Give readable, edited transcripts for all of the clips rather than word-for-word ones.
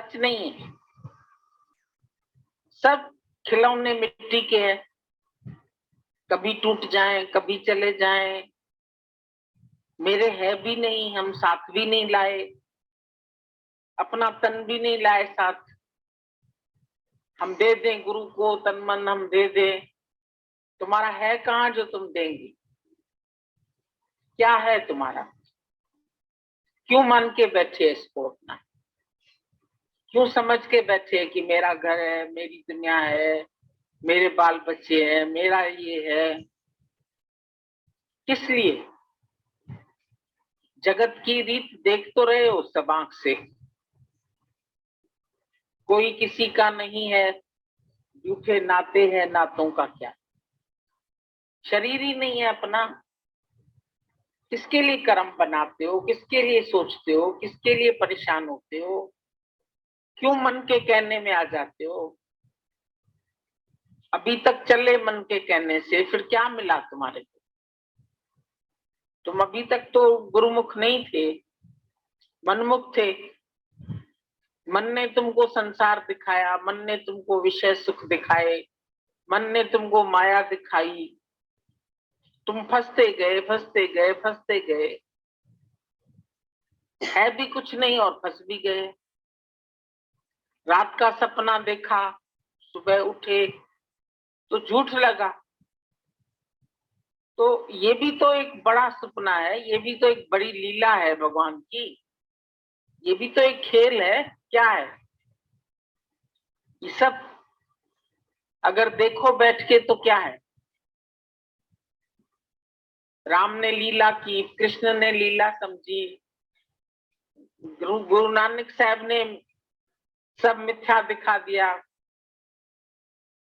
सच नहीं है। सब खिलौने मिट्टी के हैं, कभी टूट जाएं, कभी चले जाएं। मेरे है भी नहीं, हम साथ भी नहीं लाए, अपना तन भी नहीं लाए साथ। हम दे दें गुरु को तन मन, हम दे दें, तुम्हारा है कहाँ जो तुम देंगी? क्या है तुम्हारा? क्यों मान के बैठे इसको अपना? क्यों समझ के बैठे कि मेरा घर है, मेरी दुनिया है, मेरे बाल बच्चे हैं, मेरा ये है? किस लिए? जगत की रीत देख तो रहे हो सब आंख से, कोई किसी का नहीं है, झूठे नाते हैं, नातों का क्या? शरीर ही नहीं है अपना, किसके लिए कर्म बनाते हो? किसके लिए सोचते हो? किसके लिए परेशान होते हो? क्यों मन के कहने में आ जाते हो? अभी तक चले मन के कहने से, फिर क्या मिला तुम्हारे को? तुम अभी तक तो गुरुमुख नहीं थे, मनमुख थे। मन ने तुमको संसार दिखाया, मन ने तुमको विषय सुख दिखाए, मन ने तुमको माया दिखाई। तुम फंसते गए, फंसते गए, फंसते गए। है भी कुछ नहीं और फंस भी गए। रात का सपना देखा, सुबह उठे तो झूठ लगा। तो ये भी तो एक बड़ा सपना है, ये भी तो एक बड़ी लीला है भगवान की, ये भी तो एक खेल है। क्या है ये सब? अगर देखो बैठ के तो क्या है? राम ने लीला की, कृष्ण ने लीला समझी, गुरु नानक साहब ने सब मिथ्या दिखा दिया।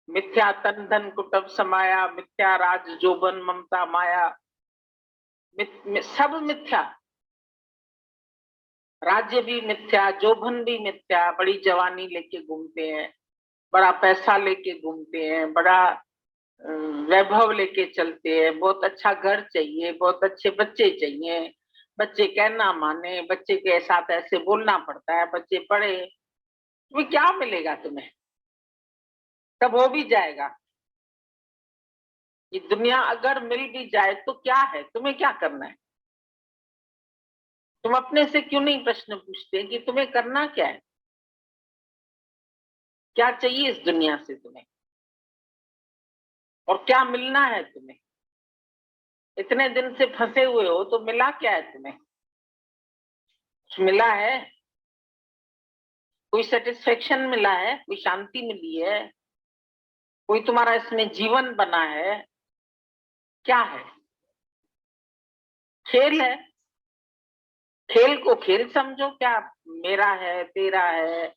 मिथ्या तन धन कुटुंब समाया, मिथ्या राज जोबन ममता माया, सब मिथ्या। राज्य भी मिथ्या, जोबन भी मिथ्या। बड़ी जवानी लेके घूमते हैं, बड़ा पैसा लेके घूमते हैं, बड़ा वैभव लेके चलते हैं, बहुत अच्छा घर चाहिए, बहुत अच्छे बच्चे चाहिए, बच्चे कहना माने, बच्चे के साथ ऐसे बोलना पड़ता है, बच्चे पढ़े। तुम्हें क्या मिलेगा? तुम्हें सब हो भी जाएगा। ये दुनिया अगर मिल भी जाए तो क्या है? तुम्हें क्या करना है? तुम अपने से क्यों नहीं प्रश्न पूछते कि तुम्हें करना क्या है? क्या चाहिए इस दुनिया से तुम्हें? और क्या मिलना है तुम्हें? इतने दिन से फंसे हुए हो तो मिला क्या है तुम्हें? कुछ मिला है? कोई सेटिस्फेक्शन मिला है? कोई शांति मिली है? कोई तुम्हारा इसमें जीवन बना है? क्या है? खेल है। खेल को खेल समझो। क्या मेरा है, तेरा है?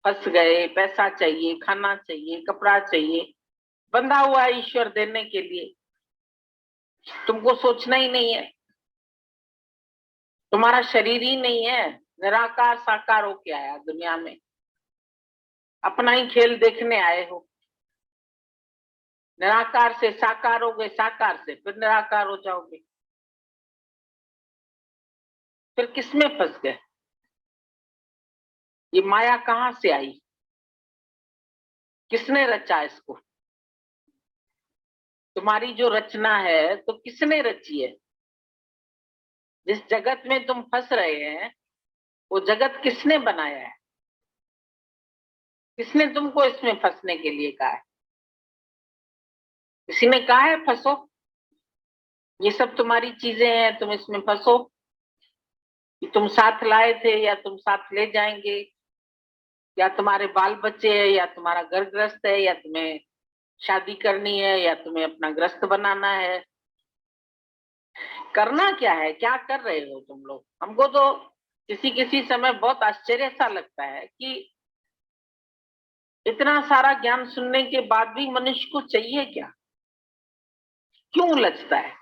फंस गए, पैसा चाहिए, खाना चाहिए, कपड़ा चाहिए, बंधा हुआ है ईश्वर देने के लिए। तुमको सोचना ही नहीं है, तुम्हारा शरीर ही नहीं है, निराकार साकार होके आया दुनिया में, अपना ही खेल देखने आए हो। निराकार से साकार हो गए, साकार से फिर निराकार हो जाओगे। फिर किसमें फंस गए? ये माया कहाँ से आई? किसने रचा इसको? तुम्हारी जो रचना है तो किसने रची है? जिस जगत में तुम फंस रहे हैं वो जगत किसने बनाया है? किसने तुमको इसमें फंसने के लिए कहा है? किसी ने कहा है फंसो? ये सब तुम्हारी चीजें हैं, तुम इसमें फंसो। कि तुम साथ लाए थे या तुम साथ ले जाएंगे, या तुम्हारे बाल बच्चे हैं, या तुम्हारा घर ग्रस्त है, या तुम्हें शादी करनी है, या तुम्हें अपना ग्रस्त बनाना है। करना क्या है? क्या कर रहे हो तुम लोग? हमको तो किसी किसी समय बहुत आश्चर्य सा लगता है कि इतना सारा ज्ञान सुनने के बाद भी मनुष्य को चाहिए क्या? क्यों उलझता है?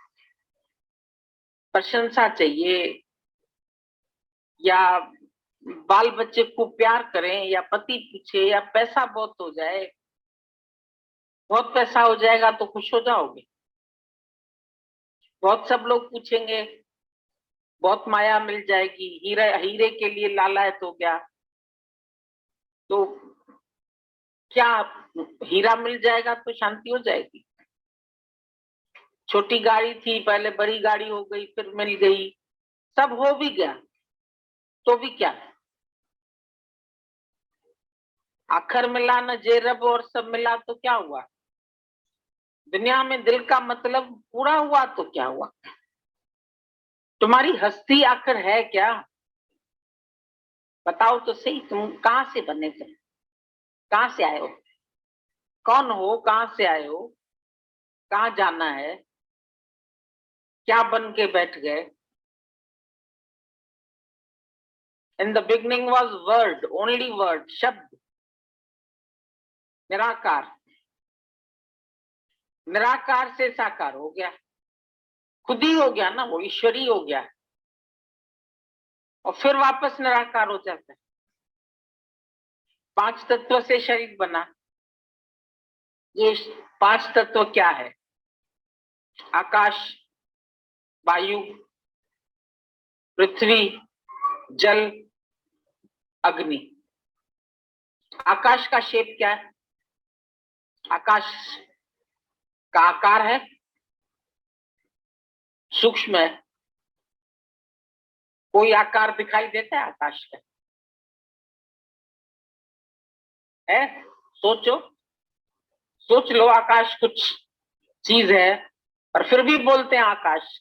प्रशंसा चाहिए, या बाल बच्चे को प्यार करें, या पति पूछे, या पैसा बहुत हो जाए? बहुत पैसा हो जाएगा तो खुश हो जाओगे? बहुत सब लोग पूछेंगे, बहुत माया मिल जाएगी, हीरे हीरे के लिए लालायत हो गया, तो क्या हीरा मिल जाएगा तो शांति हो जाएगी? छोटी गाड़ी थी, पहले बड़ी गाड़ी हो गई, फिर मिल गई, सब हो भी गया, तो भी क्या? आखिर मिला न जे रब और सब मिला तो क्या हुआ? दुनिया में दिल का मतलब पूरा हुआ तो क्या हुआ? तुम्हारी हस्ती आखिर है क्या? बताओ तो सही, तुम कहां से बने थे? कहां से आए हो? कौन हो? कहां से आए हो? कहां जाना है? क्या बन के बैठ गए? In the beginning was word, only word, शब्द, निराकार। निराकार से साकार हो गया, खुद ही हो गया ना, वो ईश्वरी हो गया, और फिर वापस निराकार हो जाता है। 5 तत्व से शरीर बना। ये 5 तत्व क्या है? आकाश, वायु, पृथ्वी, जल, अग्नि। आकाश का शेप क्या है? आकाश का आकार है, सूक्ष्म है। कोई आकार दिखाई देता है आकाश का? है? सोचो, सोच लो, आकाश कुछ चीज है, और फिर भी बोलते हैं आकाश।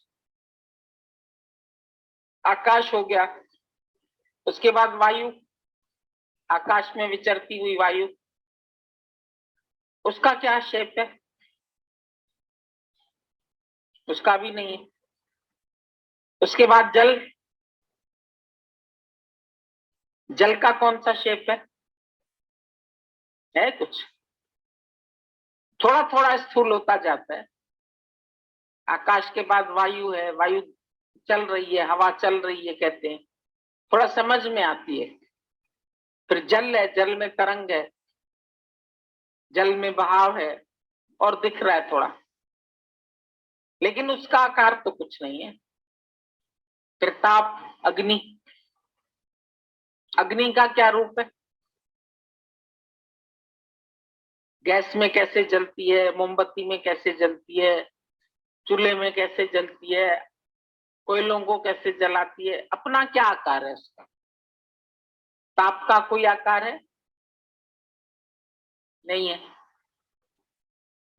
आकाश हो गया। उसके बाद वायु, आकाश में विचरती हुई वायु, उसका क्या शेप है? उसका भी नहीं है। उसके बाद जल, जल का कौन सा शेप है कुछ? थोड़ा थोड़ा स्थूल होता जाता है। आकाश के बाद वायु है, वायु चल रही है, हवा चल रही है कहते हैं, थोड़ा समझ में आती है। फिर जल है, जल में तरंग है, जल में बहाव है, और दिख रहा है थोड़ा, लेकिन उसका आकार तो कुछ नहीं है। फिर ताप, अग्नि। अग्नि का क्या रूप है? गैस में कैसे जलती है, मोमबत्ती में कैसे जलती है, चूल्हे में कैसे जलती है, कोयलों को कैसे जलाती है, अपना क्या आकार है उसका? ताप का कोई आकार है? नहीं है।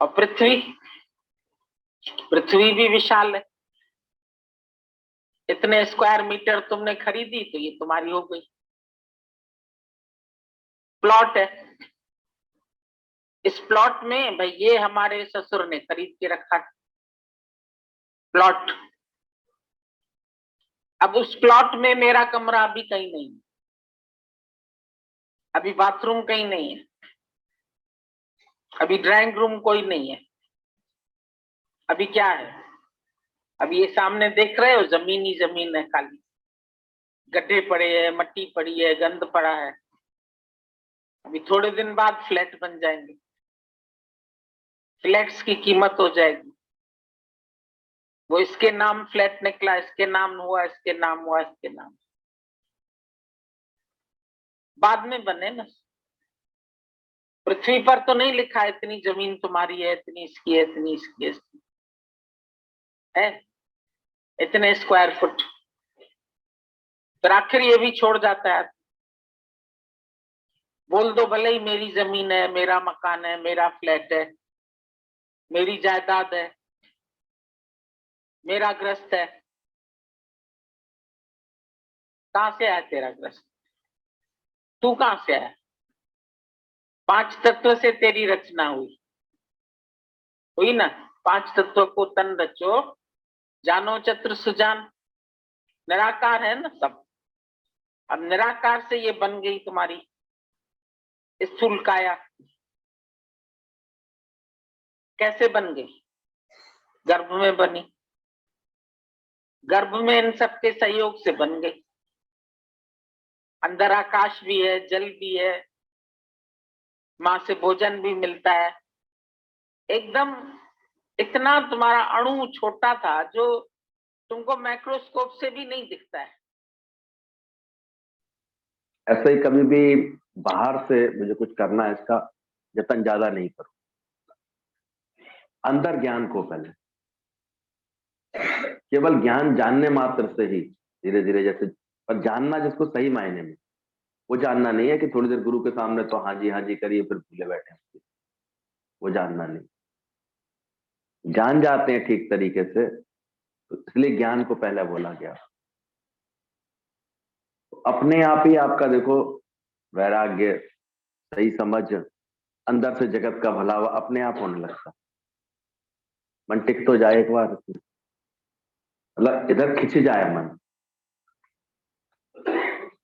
और पृथ्वी, पृथ्वी भी विशाल है। इतने स्क्वायर मीटर तुमने खरीदी तो ये तुम्हारी हो गई। प्लॉट है, इस प्लॉट में भाई ये हमारे ससुर ने खरीद के रखा प्लॉट। अब उस प्लॉट में मेरा कमरा अभी कहीं नहीं है, अभी बाथरूम कहीं नहीं है, अभी ड्राइंग रूम कोई नहीं है। अभी क्या है? अभी ये सामने देख रहे हो, जमीन ही जमीन है, खाली गड्ढे पड़े हैं, मट्टी पड़ी है, गंद पड़ा है। अभी थोड़े दिन बाद फ्लैट बन जाएंगे, फ्लैट्स की कीमत हो जाएगी। वो इसके नाम फ्लैट निकला, इसके नाम हुआ, इसके नाम हुआ, इसके नाम बाद में बने ना। पृथ्वी पर तो नहीं लिखा है इतनी जमीन तुम्हारी है, इतनी इसकी है, इतनी इसकी है, है इतने स्क्वायर फुट। फिर आखिर ये भी छोड़ जाता है। बोल दो भले ही मेरी जमीन है, मेरा मकान है, मेरा फ्लैट है, मेरी जायदाद है, मेरा ग्रस्त है। कहां से आया तेरा ग्रस्त? तू कहां से आया? 5 तत्व से तेरी रचना हुई ना। 5 तत्व को तन रचो, जानो चतुर सुजान। निराकार है ना सब। अब निराकार से ये बन गई तुम्हारी स्थूल काया। कैसे बन गई? गर्भ में बनी, गर्भ में इन सबके सहयोग से बन गई। अंदर आकाश भी है, जल भी है, माँ से भोजन भी मिलता है। एकदम इतना तुम्हारा अणु छोटा था जो तुमको माइक्रोस्कोप से भी नहीं दिखता है। ऐसे ही कभी भी बाहर से मुझे कुछ करना है, इसका जतन ज्यादा नहीं करूं। अंदर ज्ञान को पहले, केवल ज्ञान जानने मात्र से ही धीरे धीरे जैसे, पर जानना जिसको सही मायने में, वो जानना नहीं है कि थोड़ी देर गुरु के सामने तो हाँ जी करिए फिर भूले बैठे हैं, वो जानना नहीं। जान जाते हैं ठीक तरीके से, तो इसलिए ज्ञान को पहले बोला गया। तो अपने आप ही आपका देखो वैराग्य, सही समझ, अंदर से जगत का भला हुआ अपने आप होने लगता। मन टिक तो जाए एक बार, मतलब इधर खिंच जाए मन।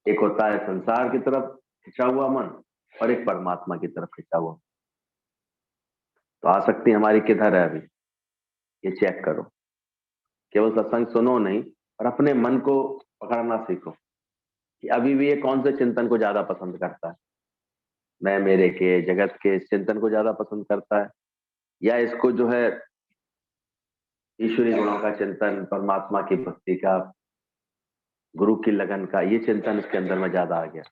एक होता है संसार की तरफ खिंचा हुआ मन, और एक परमात्मा की तरफ खिंचा हुआ। तो आसक्ति हमारी किधर है अभी, ये चेक करो। केवल सत्संग सुनो नहीं, और अपने मन को पकड़ना सीखो कि अभी भी ये कौन से चिंतन को ज्यादा पसंद करता है। मैं मेरे के जगत के इस चिंतन को ज्यादा पसंद करता है, या इसको जो है ईश्वरी गुणों का चिंतन, परमात्मा की भक्ति का, गुरु की लगन का, ये चिंतन इसके अंदर में ज्यादा आ गया।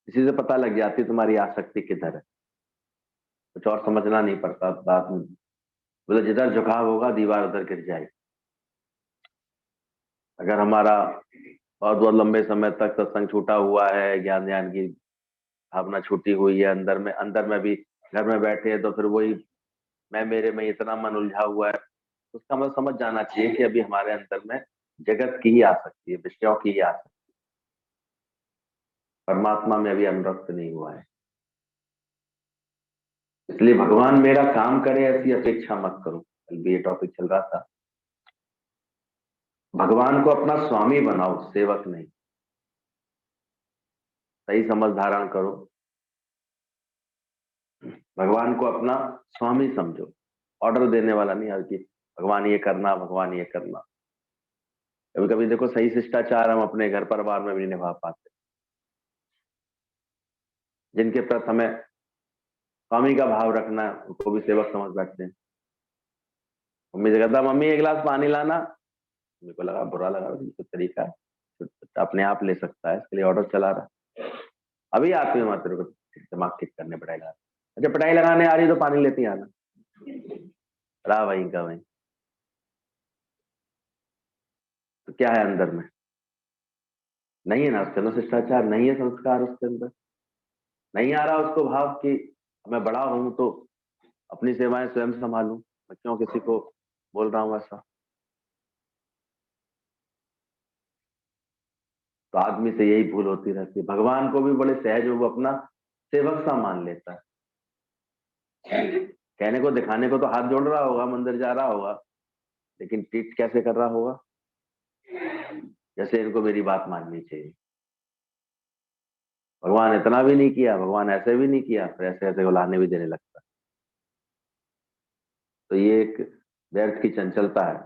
इसी से पता लग जाती तुम्हारी आसक्ति किधर है। कुछ और समझना नहीं पड़ता बात में, मतलब जिधर झुकाव होगा दीवार उधर गिर जाएगी। अगर हमारा बहुत बहुत लंबे समय तक सत्संग छूटा हुआ है, ज्ञान ध्यान की भावना छूटी हुई है, अंदर में भी घर में बैठे हैं, तो फिर वही मैं मेरे में इतना मन उलझा हुआ है, उसका मतलब समझ जाना चाहिए कि अभी हमारे अंदर में जगत की ही आसक्ति है, विषयों की ही आसक्ति, परमात्मा में अभी अनुरक्त नहीं हुआ है। इसलिए भगवान मेरा काम करे ऐसी अपेक्षा मत करो। कल भी ये टॉपिक चल रहा था, भगवान को अपना स्वामी बनाओ, सेवक नहीं। सही समझ धारण करो, भगवान को अपना स्वामी समझो, ऑर्डर देने वाला नहीं है कि भगवान ये करना, भगवान ये करना। कभी कभी देखो सही शिष्टाचार हम अपने घर परिवार में भी नहीं निभा पाते, जिनके प्रति हमें स्वामी का भाव रखना है उनको भी सेवक समझ बैठते हैं। मम्मी से कहता मम्मी एक गिलास पानी लाना, मेरे को लगा बुरा लगा, तो तरीका है, तो अपने आप ले सकता है, इसके लिए ऑर्डर चला रहा। अभी आते हैं तेरे को दिमाग ठीक करने पड़ेगा। अच्छा पटाई लगाने आ रही तो पानी लेती आना, रहा वहीं का वहीं। तो क्या है अंदर में, नहीं है ना उसके अंदर शिष्टाचार, नहीं है संस्कार उसके अंदर, नहीं आ रहा उसको भाव कि मैं बड़ा हूं तो अपनी सेवाएं स्वयं संभालूं, मैं क्यों किसी को बोल रहा हूं ऐसा। तो आदमी से यही भूल होती रहती है। भगवान को भी बड़े सहज वो अपना सेवक सा मान लेता है। कहने को दिखाने को तो हाथ जोड़ रहा होगा, मंदिर जा रहा होगा, लेकिन ट्रीट कैसे कर रहा होगा, जैसे इनको मेरी बात माननी चाहिए। भगवान इतना भी नहीं किया, भगवान ऐसे भी नहीं किया, फिर ऐसे ऐसे उलाहने भी देने लगता। तो ये एक व्यर्थ की चंचलता है।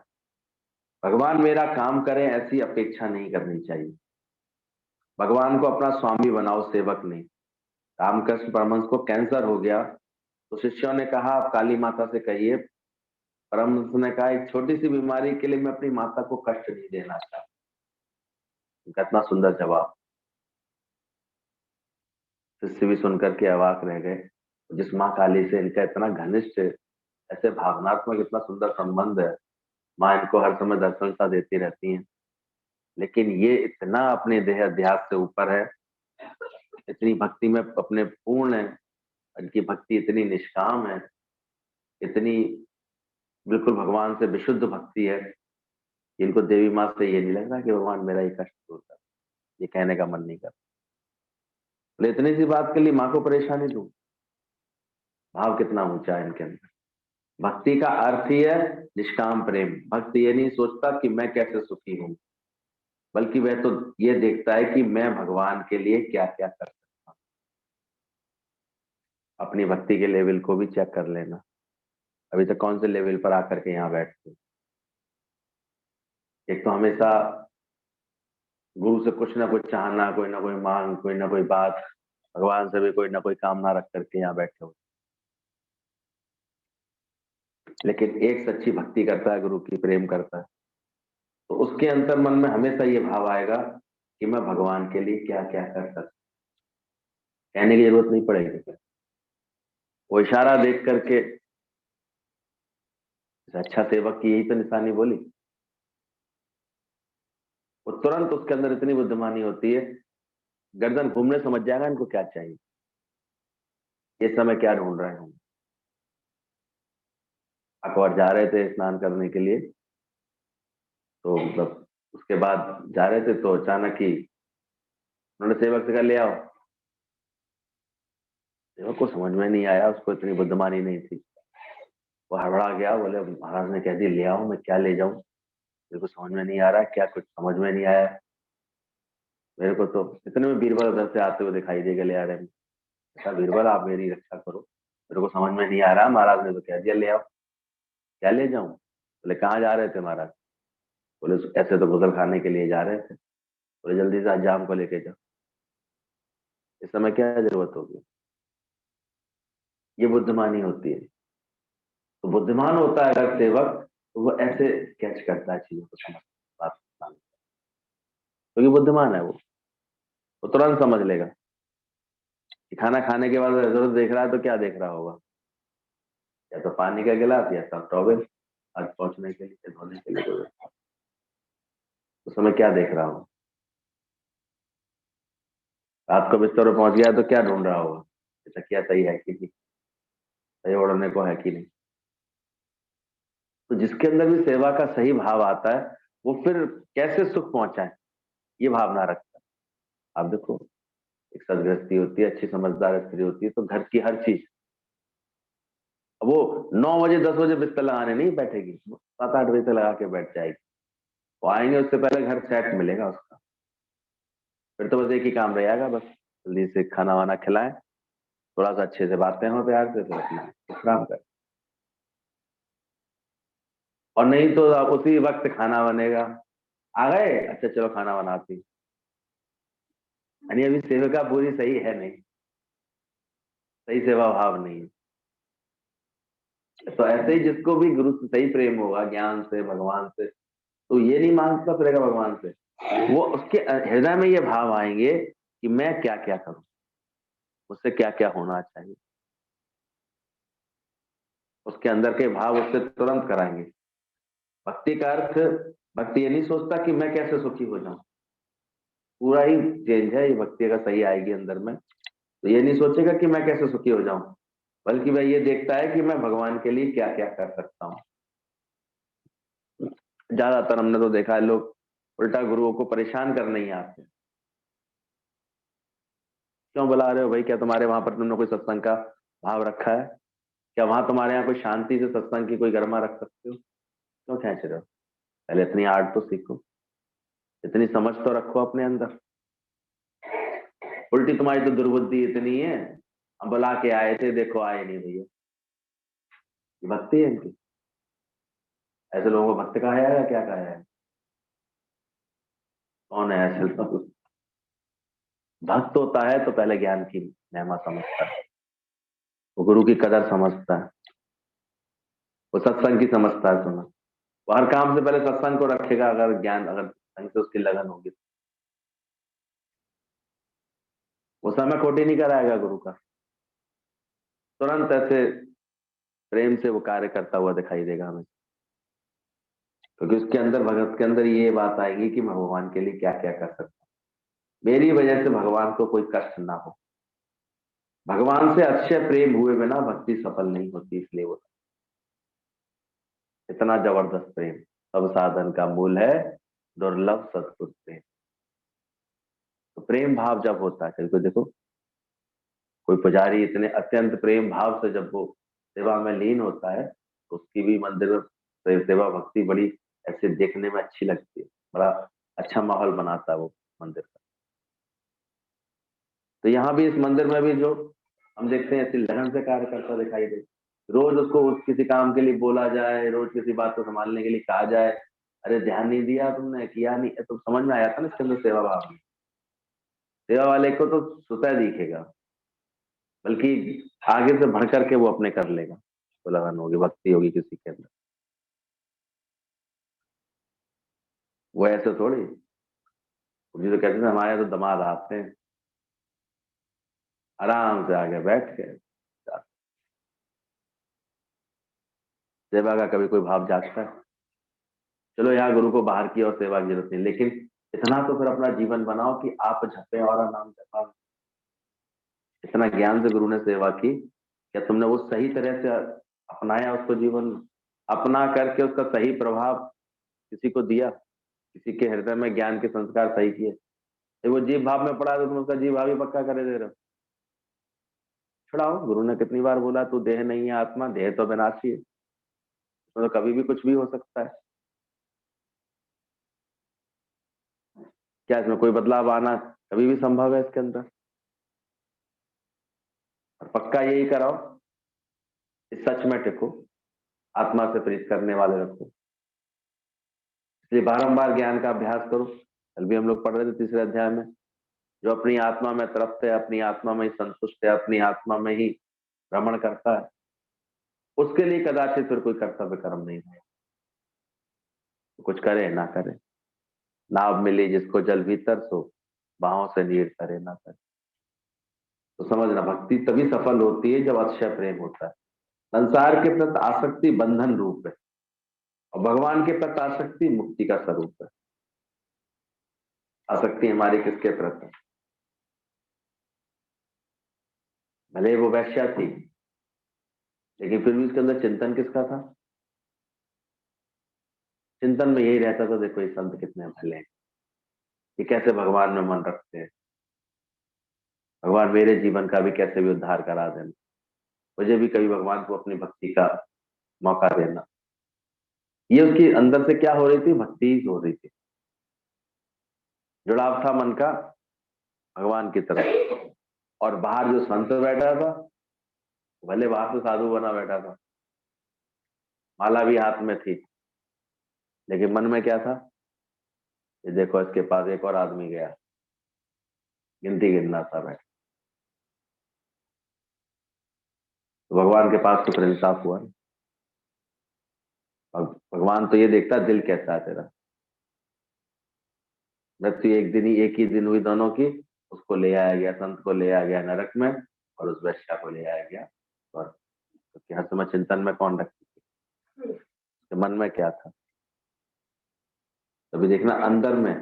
भगवान मेरा काम करे ऐसी अपेक्षा नहीं करनी चाहिए। भगवान को अपना स्वामी बनाओ, सेवक नहीं। रामकृष्ण परमहंस को कैंसर हो गया, तो शिष्यों ने कहा आप काली माता से कहिए। परमहंस ने कहा एक छोटी सी बीमारी के लिए मैं अपनी माता को कष्ट नहीं देना चाहता। कितना सुंदर जवाब। शिष्य भी सुनकर के अवाक रह गए। जिस माँ काली से इनका इतना घनिष्ठ, ऐसे भावनात्मक इतना सुंदर संबंध है, माँ इनको हर समय दर्शनता देती रहती हैं, लेकिन ये इतना अपने देह अध्यास से ऊपर है, इतनी भक्ति में अपने पूर्ण है, इनकी भक्ति इतनी निष्काम है, इतनी बिल्कुल भगवान से विशुद्ध भक्ति है, इनको देवी माँ से ये नहीं लग रहा कि भगवान मेरा ये कष्ट दूर कर, ये कहने का मन नहीं करता। बोले इतनी सी बात के लिए माँ को परेशानी दूं। भाव कितना ऊंचा है इनके अंदर। भक्ति का अर्थ ही है निष्काम प्रेम। भक्त ये नहीं सोचता कि मैं कैसे सुखी हूं, बल्कि वह तो ये देखता है कि मैं भगवान के लिए क्या क्या कर सकता हूं। अपनी भक्ति के लेवल को भी चेक कर लेना, अभी तक कौन से लेवल पर आकर के यहाँ बैठते। एक तो हमेशा गुरु से कुछ ना कुछ चाहना, कोई ना कोई मांग, कोई ना कोई बात, भगवान से भी कोई ना कोई कामना रख करके यहाँ बैठे हो। लेकिन एक सच्ची भक्ति करता है, गुरु की प्रेम करता है, तो उसके अंतर मन में हमेशा ये भाव आएगा कि मैं भगवान के लिए क्या क्या कर सकता। कहने की जरूरत नहीं पड़ेगी फिर। वो इशारा देख करके अच्छा सेवक की यही तो निशानी बोली। वो तुरंत उसके अंदर इतनी बुद्धिमानी होती है, गर्दन घूमने समझ जाएगा इनको क्या चाहिए, इस समय क्या ढूंढ रहे हैं। अकबर जा रहे थे स्नान करने के लिए, तो मतलब उसके बाद जा रहे थे तो अचानक ही उन्होंने सेवक से कहा ले आओ। सेवक को समझ में नहीं आया, उसको इतनी बुद्धिमानी नहीं थी। वो हड़बड़ा गया, बोले महाराज ने कह दी ले आओ, मैं क्या ले जाऊं, मेरे को समझ में नहीं आ रहा, क्या कुछ समझ में नहीं आया मेरे को। तो इतने में बीरबल उधर से आते हुए दिखाई दे गए ले आ रहे हैं। ऐसा बीरबल आप मेरी रक्षा करो, मेरे को समझ में नहीं आ रहा, महाराज ने तो कह दिया ले आओ, क्या ले जाऊं। बोले कहाँ जा रहे थे महाराज। बोले ऐसे तो गुजर खाने के लिए जा रहे थे। बोले जल्दी से हजाम को लेके जाओ, इस समय क्या जरूरत होगी। ये बुद्धिमानी होती है। तो बुद्धिमान होता है अगर सेवक, तो वो ऐसे कैच करता है चीजों को, समझ बात क्योंकि बुद्धिमान है वो तुरंत समझ लेगा कि खाना खाने के बाद जरूरत देख रहा है तो क्या देख रहा होगा, या तो पानी का गिलास या सब टॉवेल, आज पहुंचने के लिए धोने के लिए जरूरत, उस समय क्या देख रहा हूँ। रात को बिस्तर पर पहुंच गया तो क्या ढूंढ रहा होगा, तकिया सही है कि नहीं, सही ओढ़ने को है कि नहीं। तो जिसके अंदर भी सेवा का सही भाव आता है, वो फिर कैसे सुख पहुंचाए ये भावना रखता है। आप देखो, एक सदगृहस्थी होती है, अच्छी समझदार स्त्री होती है, तो घर की हर चीज, वो 9 बजे 10 बजे बिस्तर लगाने नहीं बैठेगी, 7 8 बजे तक लगा के बैठ जाएगी। वो आएंगे उससे पहले घर सेट मिलेगा उसका। फिर तो बस एक ही काम रहेगा, बस जल्दी से खाना वाना खिलाएं, थोड़ा सा अच्छे से बातें हो प्यार से, तो अपना विश्राम करें। और नहीं तो आप उसी वक्त खाना बनेगा, आ गए अच्छा चलो खाना बनाती, यानी अभी सेविका पूरी सही है नहीं, सही सेवा भाव नहीं है। तो ऐसे ही जिसको भी गुरु से सही प्रेम होगा, ज्ञान से, भगवान से, तो ये नहीं मांगता फिरेगा भगवान से, वो उसके हृदय में ये भाव आएंगे कि मैं क्या क्या करूं, मुझसे क्या क्या होना चाहिए। उसके अंदर के भाव उससे तुरंत कराएंगे। भक्ति का अर्थ, भक्ति ये नहीं सोचता कि मैं कैसे सुखी हो जाऊं, पूरा ही चेंज है ये। भक्ति अगर सही आएगी अंदर में, तो ये नहीं सोचेगा कि मैं कैसे सुखी हो जाऊं, बल्कि वह ये देखता है कि मैं भगवान के लिए क्या क्या कर सकता हूँ। ज्यादातर हमने तो देखा है लोग उल्टा गुरुओं को परेशान करने ही आते हैं। क्यों बुला रहे हो भाई, क्या तुम्हारे वहां पर तुमने कोई सत्संग का भाव रखा है, क्या वहां तुम्हारे यहाँ कोई शांति से सत्संग की कोई गरिमा रख सकते हो, क्यों खेच रहे हो। पहले इतनी आर्ट तो सीखो, इतनी समझ तो रखो अपने अंदर। उल्टी तुम्हारी तो दुर्बुद्धि इतनी है, हम बुला के आए थे देखो आए नहीं भैया, ये भक्ति है इनकी। ऐसे लोगों को भक्त कहा है या क्या कहा है, कौन है ऐसे लोग। भक्त होता है तो पहले ज्ञान की महिमा समझता है, वो गुरु की कदर समझता है, वो सत्संग की समझता है। सुना, वो हर काम से पहले सत्संग को रखेगा, अगर ज्ञान, अगर सत्संग से उसकी लगन होगी तो। वो समय खोटी नहीं कराएगा गुरु का, तुरंत ऐसे प्रेम से वो कार्य करता हुआ दिखाई देगा हमें, क्योंकि उसके अंदर, भगत के अंदर ये बात आएगी कि मैं भगवान के लिए क्या क्या कर सकता हूँ, मेरी वजह से भगवान को कोई कष्ट ना हो। भगवान से अक्षय प्रेम हुए बिना भक्ति सफल नहीं होती, इसलिए वो इतना जबरदस्त प्रेम, सब साधन का मूल है दुर्लभ सत्पुरुष प्रेम। तो प्रेम भाव जब होता है, क्योंकि देखो कोई पुजारी इतने अत्यंत प्रेम भाव से जब वो सेवा में लीन होता है, तो उसकी भी मंदिर में सेवा भक्ति बड़ी ऐसे देखने में अच्छी लगती है, बड़ा अच्छा माहौल बनाता है वो मंदिर का। तो यहाँ भी इस मंदिर में भी जो हम देखते हैं ऐसी लगन से कार्य करता दिखाई दे, रोज उसको किसी काम के लिए बोला जाए, रोज किसी बात को संभालने के लिए कहा जाए, अरे ध्यान नहीं दिया तुमने, किया नहीं, तो समझ में आया था ना इसके अंदर सेवा भाव में। सेवा वाले को तो स्वतः दिखेगा, बल्कि आगे से बढ़ करके वो अपने कर लेगा, तो लगन होगी, भक्ति होगी किसी के अंदर। वो ऐसे थोड़ी, मुझे तो कहते थे हमारे यहाँ तो दामाद आते हैं, आराम से आगे बैठ के सेवा का कभी कोई भाव जागता है? चलो यहाँ गुरु को बाहर की और सेवा की जरूरत नहीं, लेकिन इतना तो फिर अपना जीवन बनाओ कि आप जपे और नाम जपा। इतना ज्ञान से गुरु ने सेवा की, क्या तुमने वो सही तरह से अपनाया उसको जीवन में? अपना करके उसका सही प्रभाव किसी को दिया, किसी के हृदय में ज्ञान के संस्कार सही किए? तो वो जीव भाव में पड़ा है तो तुम उसका जीव भाव ही पक्का करे दे रहे हो। छुड़ाओ। गुरु ने कितनी बार बोला तू देह नहीं है आत्मा, देह तो विनाशी है, तो कभी भी कुछ भी हो सकता है। क्या इसमें कोई बदलाव आना कभी भी संभव है इसके अंदर? और पक्का यही कराओ, इस सच में टिको, आत्मा से प्रीत करने वाले रखो। इसलिए बारंबार ज्ञान का अभ्यास करो। कल भी हम लोग पढ़ रहे थे तीसरे अध्याय में, जो अपनी आत्मा में तृप्त है, अपनी आत्मा में ही संतुष्ट है, अपनी आत्मा में ही भ्रमण करता है, उसके लिए कदाचित फिर कोई कर्तव्य कर्म नहीं है। तो कुछ करे ना करे, नाव मिली जिसको जल भीतर, सो बाहों से नीर करे ना करे। तो समझना, भक्ति तभी सफल होती है जब अतिशय प्रेम होता है। संसार के प्रति आसक्ति बंधन रूप है, और भगवान के प्रति आसक्ति मुक्ति का स्वरूप है। आसक्ति हमारी किसके प्रति? भले वो वैश्या थी, लेकिन फिर भी उसके अंदर चिंतन किसका था? चिंतन में यही रहता था, देखो ये संत कितने भले हैं, ये कैसे भगवान में मन रखते हैं, भगवान मेरे जीवन का भी कैसे भी उद्धार करा देना, मुझे भी कभी भगवान को अपनी भक्ति का मौका देना। ये उसकी अंदर से क्या हो रही थी? भक्ति ही हो रही थी, जुड़ाव था मन का भगवान की तरफ। और बाहर जो संत बैठा था, भले बाहर से साधु बना बैठा था, माला भी हाथ में थी, लेकिन मन में क्या था? ये देखो इसके पास एक और आदमी गया, गिनती गिनना था बैठ। तो भगवान के पास तो फिर इंसाफ हुआ। भगवान तो ये देखता दिल कैसा है तेरा। मृत्यु एक ही दिन हुई दोनों की, उसको ले आया गया, संत को ले आया गया नरक में, और उस वैश्या को ले आया गया। और तो हर समय चिंतन में कौन रखती थी? उसके मन में क्या था? तभी देखना, अंदर में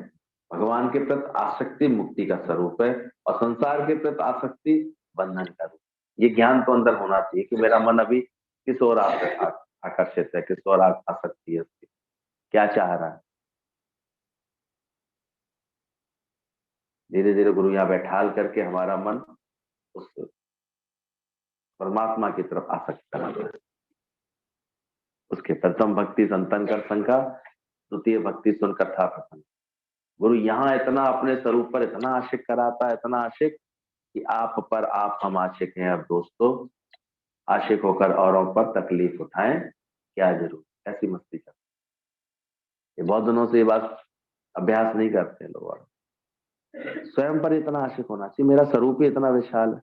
भगवान के प्रति आसक्ति मुक्ति का स्वरूप है, और संसार के प्रति आसक्ति बंधन का रूप। ये ज्ञान तो अंदर होना चाहिए कि मेरा मन अभी किस ओर आकर्षित है, किस ओर आसक्ति है उसकी, क्या चाह रहा है। धीरे धीरे गुरु यहाँ बैठाल करके हमारा मन उस परमात्मा की तरफ आसक्त कराता है। उसके प्रथम भक्ति संतन कर संका, द्वितीय भक्ति सुनकर था प्रसन्न। गुरु यहाँ इतना अपने स्वरूप पर इतना आशिक कराता है, इतना आशिक कि आप पर आप हम आशिक हैं। अब दोस्तों, आशिक होकर औरों पर तकलीफ उठाएं क्या जरूर, ऐसी मस्ती कर। ये बहुत दिनों से ये बात अभ्यास नहीं करते लोग। और स्वयं पर इतना आशिक होना चाहिए, मेरा स्वरूप ही इतना विशाल है,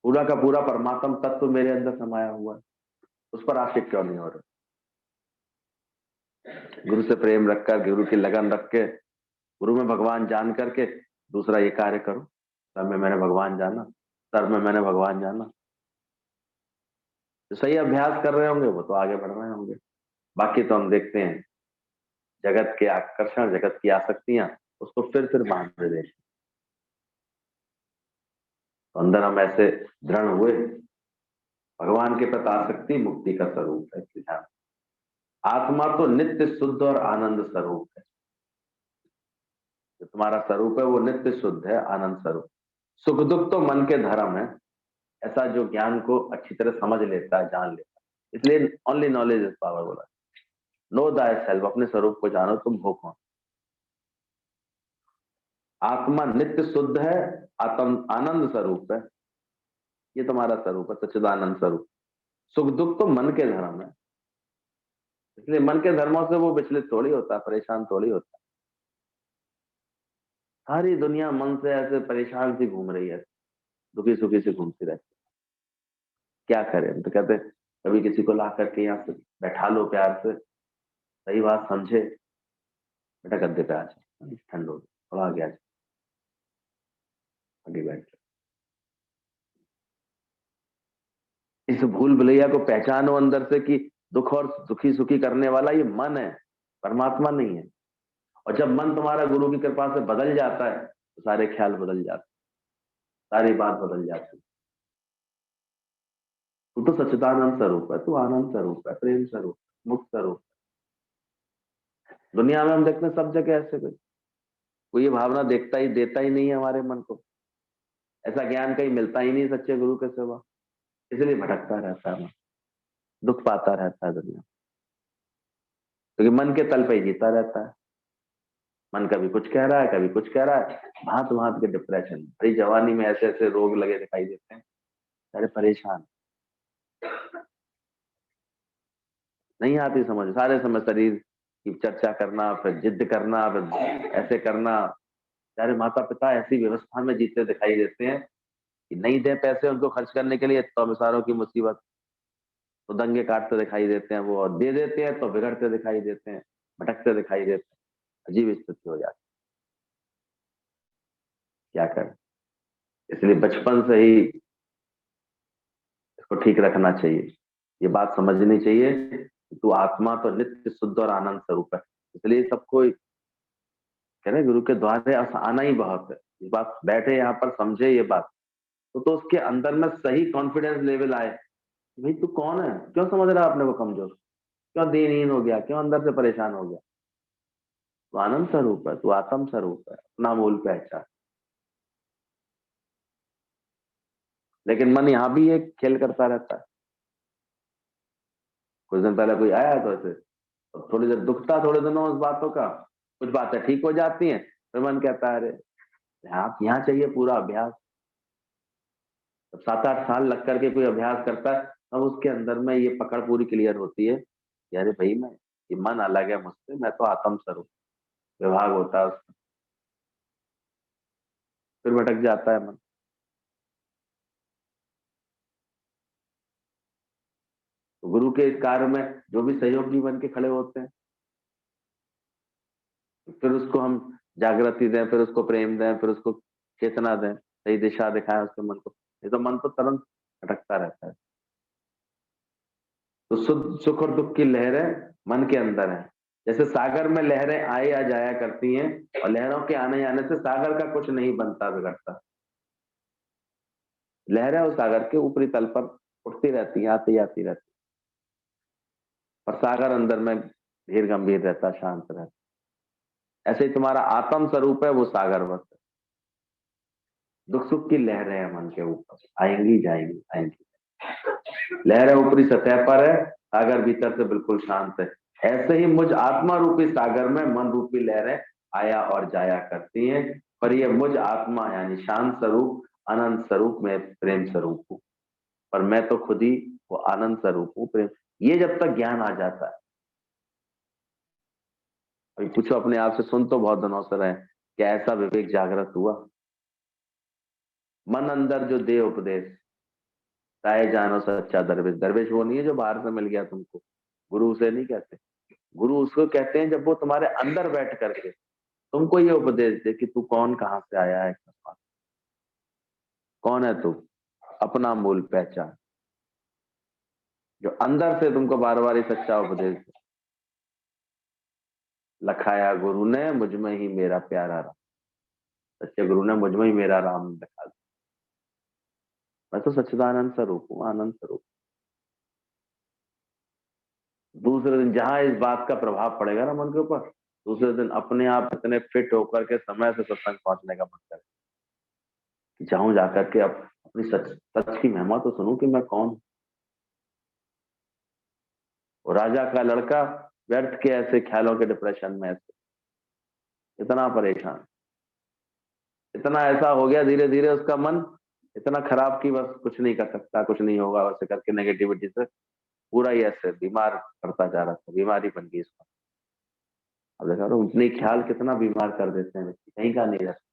पूरा का पूरा परमात्म तत्व मेरे अंदर समाया हुआ है, उस पर आशिक क्यों नहीं हो रहे? गुरु से प्रेम रखकर, गुरु की लगन रख के, गुरु में भगवान जान करके दूसरा ये कार्य करो। सब में मैंने भगवान जाना, सर्व में मैंने भगवान जाना। जो सही अभ्यास कर रहे होंगे वो तो आगे बढ़ रहे होंगे। बाकी तो हम देखते हैं जगत के आकर्षण, जगत की आसक्तियां उसको फिर बांधते देते। तो अंदर हम ऐसे दृढ़ हुए, भगवान के प्रति आसक्ति मुक्ति का स्वरूप है। ध्यान, आत्मा तो नित्य शुद्ध और आनंद स्वरूप है। जो तुम्हारा स्वरूप है वो नित्य शुद्ध है, आनंद स्वरूप। सुख दुख तो मन के धर्म है, ऐसा जो ज्ञान को अच्छी तरह समझ लेता है, जान लेता है। इसलिए ओनली नॉलेज इज पावर बोला। नो दाय सेल्फ, अपने स्वरूप को जानो, तुम हो कौन। आत्मा नित्य शुद्ध है, आत्म आनंद स्वरूप है, ये तुम्हारा स्वरूप है, सच्चिदानंद स्वरूप। सुख दुख तो मन के धर्म है, इसलिए मन के धर्मों से वो विचलित थोड़ी होता, परेशान थोड़ी होता। सारी दुनिया मन से ऐसे परेशान सी घूम रही है, दुखी सुखी से घूमती रहती। क्या करें? तो कहते कभी किसी को ला करके यहाँ से बैठा लो प्यार से, सही बात समझे, बेटा गद्दे पे आ जाओ, ठंड हो थोड़ा आगे आ जाओ, आगे बैठ जाओ। इस भूल भुलैया को पहचानो अंदर से कि दुख और दुखी सुखी करने वाला ये मन है, परमात्मा नहीं है। और जब मन तुम्हारा गुरु की कृपा से बदल जाता है तो सारे ख्याल बदल जाते, सारी बात बदल जाती। तू तो सच्चिदानंद स्वरूप है, तू आनंद स्वरूप है, प्रेम स्वरूप, मुक्त स्वरूप। दुनिया में हम देखते हैं सब जगह ऐसे कोई ये भावना देखता ही देता ही नहीं है हमारे मन को। ऐसा ज्ञान कहीं मिलता ही नहीं सच्चे गुरु के सिवा, इसलिए भटकता रहता है मन, दुख पाता रहता है दुनिया, क्योंकि मन के तल पे ही जीता रहता है। मन कभी कुछ कह रहा है, कभी कुछ कह रहा है, भांत भांत के डिप्रेशन। भाई जवानी में ऐसे ऐसे रोग लगे दिखाई देते हैं, सारे परेशान, नहीं आती समझ, सारे समय शरीर की चर्चा करना, फिर जिद करना, फिर ऐसे करना। सारे माता पिता ऐसी व्यवस्था में जीते दिखाई देते हैं कि नहीं दे पैसे उनको खर्च करने के लिए तो बेचारों की मुसीबत, तो दंगे काटते दिखाई देते हैं वो, और दे देते हैं तो बिगड़ते दिखाई देते हैं, भटकते दिखाई देते हैं। अजीब स्थिति हो जाती, क्या करें। इसलिए बचपन से ही इसको ठीक रखना चाहिए, ये बात समझनी चाहिए कि तू आत्मा तो नित्य शुद्ध और आनंद स्वरूप है। इसलिए सबको कह रहे गुरु के द्वारे आना ही बहुत है। ये बात बैठे यहाँ पर समझे ये बात, तो उसके अंदर में सही कॉन्फिडेंस लेवल आए, भाई तू कौन है, क्यों समझ रहा है अपने को कमजोर, क्यों दीनहीन हो गया, क्यों अंदर से परेशान हो गया। तू आनंद स्वरूप है, तू आत्म स्वरूप है, अपना मूल पहचान। लेकिन मन यहाँ भी एक खेल करता रहता है। कुछ दिन पहले कोई आया तो ऐसे, तो थोड़ी देर दुखता, थोड़े दिनों उस बातों का, कुछ बातें ठीक हो जाती हैं, फिर मन कहता है अरे आप यहाँ चाहिए पूरा अभ्यास। जब 7-8 साल लग करके कोई अभ्यास करता है तब उसके अंदर में ये पकड़ पूरी क्लियर होती है कि अरे भाई मैं, ये मन अलग है मुझसे, मैं तो आत्म स्वरूप, विभाग होता है उसका, फिर भटक जाता है मन। तो गुरु के इस कार्य में जो भी सहयोगी बन के खड़े होते हैं, फिर उसको हम जागृति दें, फिर उसको प्रेम दें, फिर उसको चेतना दें, सही दिशा दिखाएं उसके मन को। ये तो मन तो तुरंत भटकता रहता है। तो सुख और दुख की लहरें मन के अंदर है। जैसे सागर में लहरें आए या जाया करती हैं, और लहरों के आने जाने से सागर का कुछ नहीं बनता बिगड़ता। लहरें उस सागर के ऊपरी तल पर उठती रहती हैं, आती आती रहती, और सागर अंदर में धीर गंभीर रहता, शांत रहता। ऐसे ही तुम्हारा आत्म स्वरूप है, वो सागरवत है। दुख सुख की लहरें हैं मन के ऊपर, आएंगी जाएंगी आएंगी। लहरें ऊपरी सतह पर है, सागर भीतर से बिल्कुल शांत है। ऐसे ही मुझ आत्मा रूपी सागर में मन रूपी लहरें आया और जाया करती हैं, पर ये मुझ आत्मा यानी शांत स्वरूप, अनंत स्वरूप में प्रेम स्वरूप हूँ। पर मैं तो खुद ही वो आनंद स्वरूप हूँ, प्रेम। ये जब तक ज्ञान आ जाता है, अभी पूछो अपने आप से, सुन तो बहुत दिनों से रहे, क्या ऐसा विवेक जागृत हुआ? मन अंदर जो दे उपदेश, ताए जानो सच्चा दरवेश। दरवेश वो नहीं है जो बाहर से मिल गया तुमको, गुरु उसे नहीं कहते। गुरु उसको कहते हैं जब वो तुम्हारे अंदर बैठ करके तुमको ये उपदेश दे कि तू कौन, कहां से आया है, कौन है तू, अपना मूल पहचान। जो अंदर से तुमको बार बार सच्चा उपदेश दे, लखाया गुरु ने मुझ में ही मेरा प्यारा राम। सच्चे गुरु ने मुझ में ही मेरा राम दिखा दिया। मैं तो सच्चिदानंद स्वरूप हूँ, आनंद स्वरूप। दूसरे दिन जहां इस बात का प्रभाव पड़ेगा ना मन के ऊपर, दूसरे दिन अपने आप इतने फिट होकर के समय से सत्संग पहुंचने का मन करे कि जाऊं जाकर के अब अपनी सच सच की महिमा तो सुनूं कि मैं कौन हूं। वो राजा का लड़का व्यर्थ के ऐसे ख्यालों के डिप्रेशन में ऐसे इतना परेशान, इतना ऐसा हो गया धीरे धीरे उसका मन इतना खराब कि बस कुछ नहीं कर सकता, कुछ नहीं होगा वैसे करके नेगेटिविटी से पूरा ही ऐसे बीमार पड़ता जा रहा था, बीमारी बन गई इसका। अब देखा तो उतने ही ख्याल कितना बीमार कर देते हैं व्यक्ति, कहीं का नहीं रहता।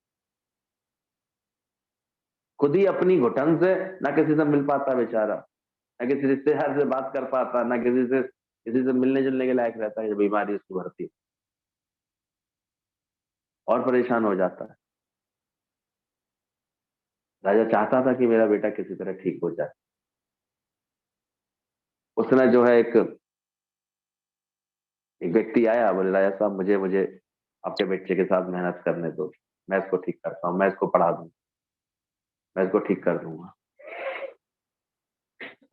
खुद ही अपनी घुटन से ना किसी से मिल पाता बेचारा, ना किसी रिश्तेदार से बात कर पाता, ना किसी से मिलने जुलने के लायक रहता है, जब बीमारी उसकी बढ़ती है और परेशान हो जाता है। राजा चाहता था कि मेरा बेटा किसी तरह ठीक हो जाए। उसने जो है एक व्यक्ति आया, बोले राजा साहब मुझे मुझे आपके बच्चे के साथ मेहनत करने दो, मैं इसको ठीक करता हूँ, मैं इसको पढ़ा दूँ, मैं इसको ठीक कर दूंगा।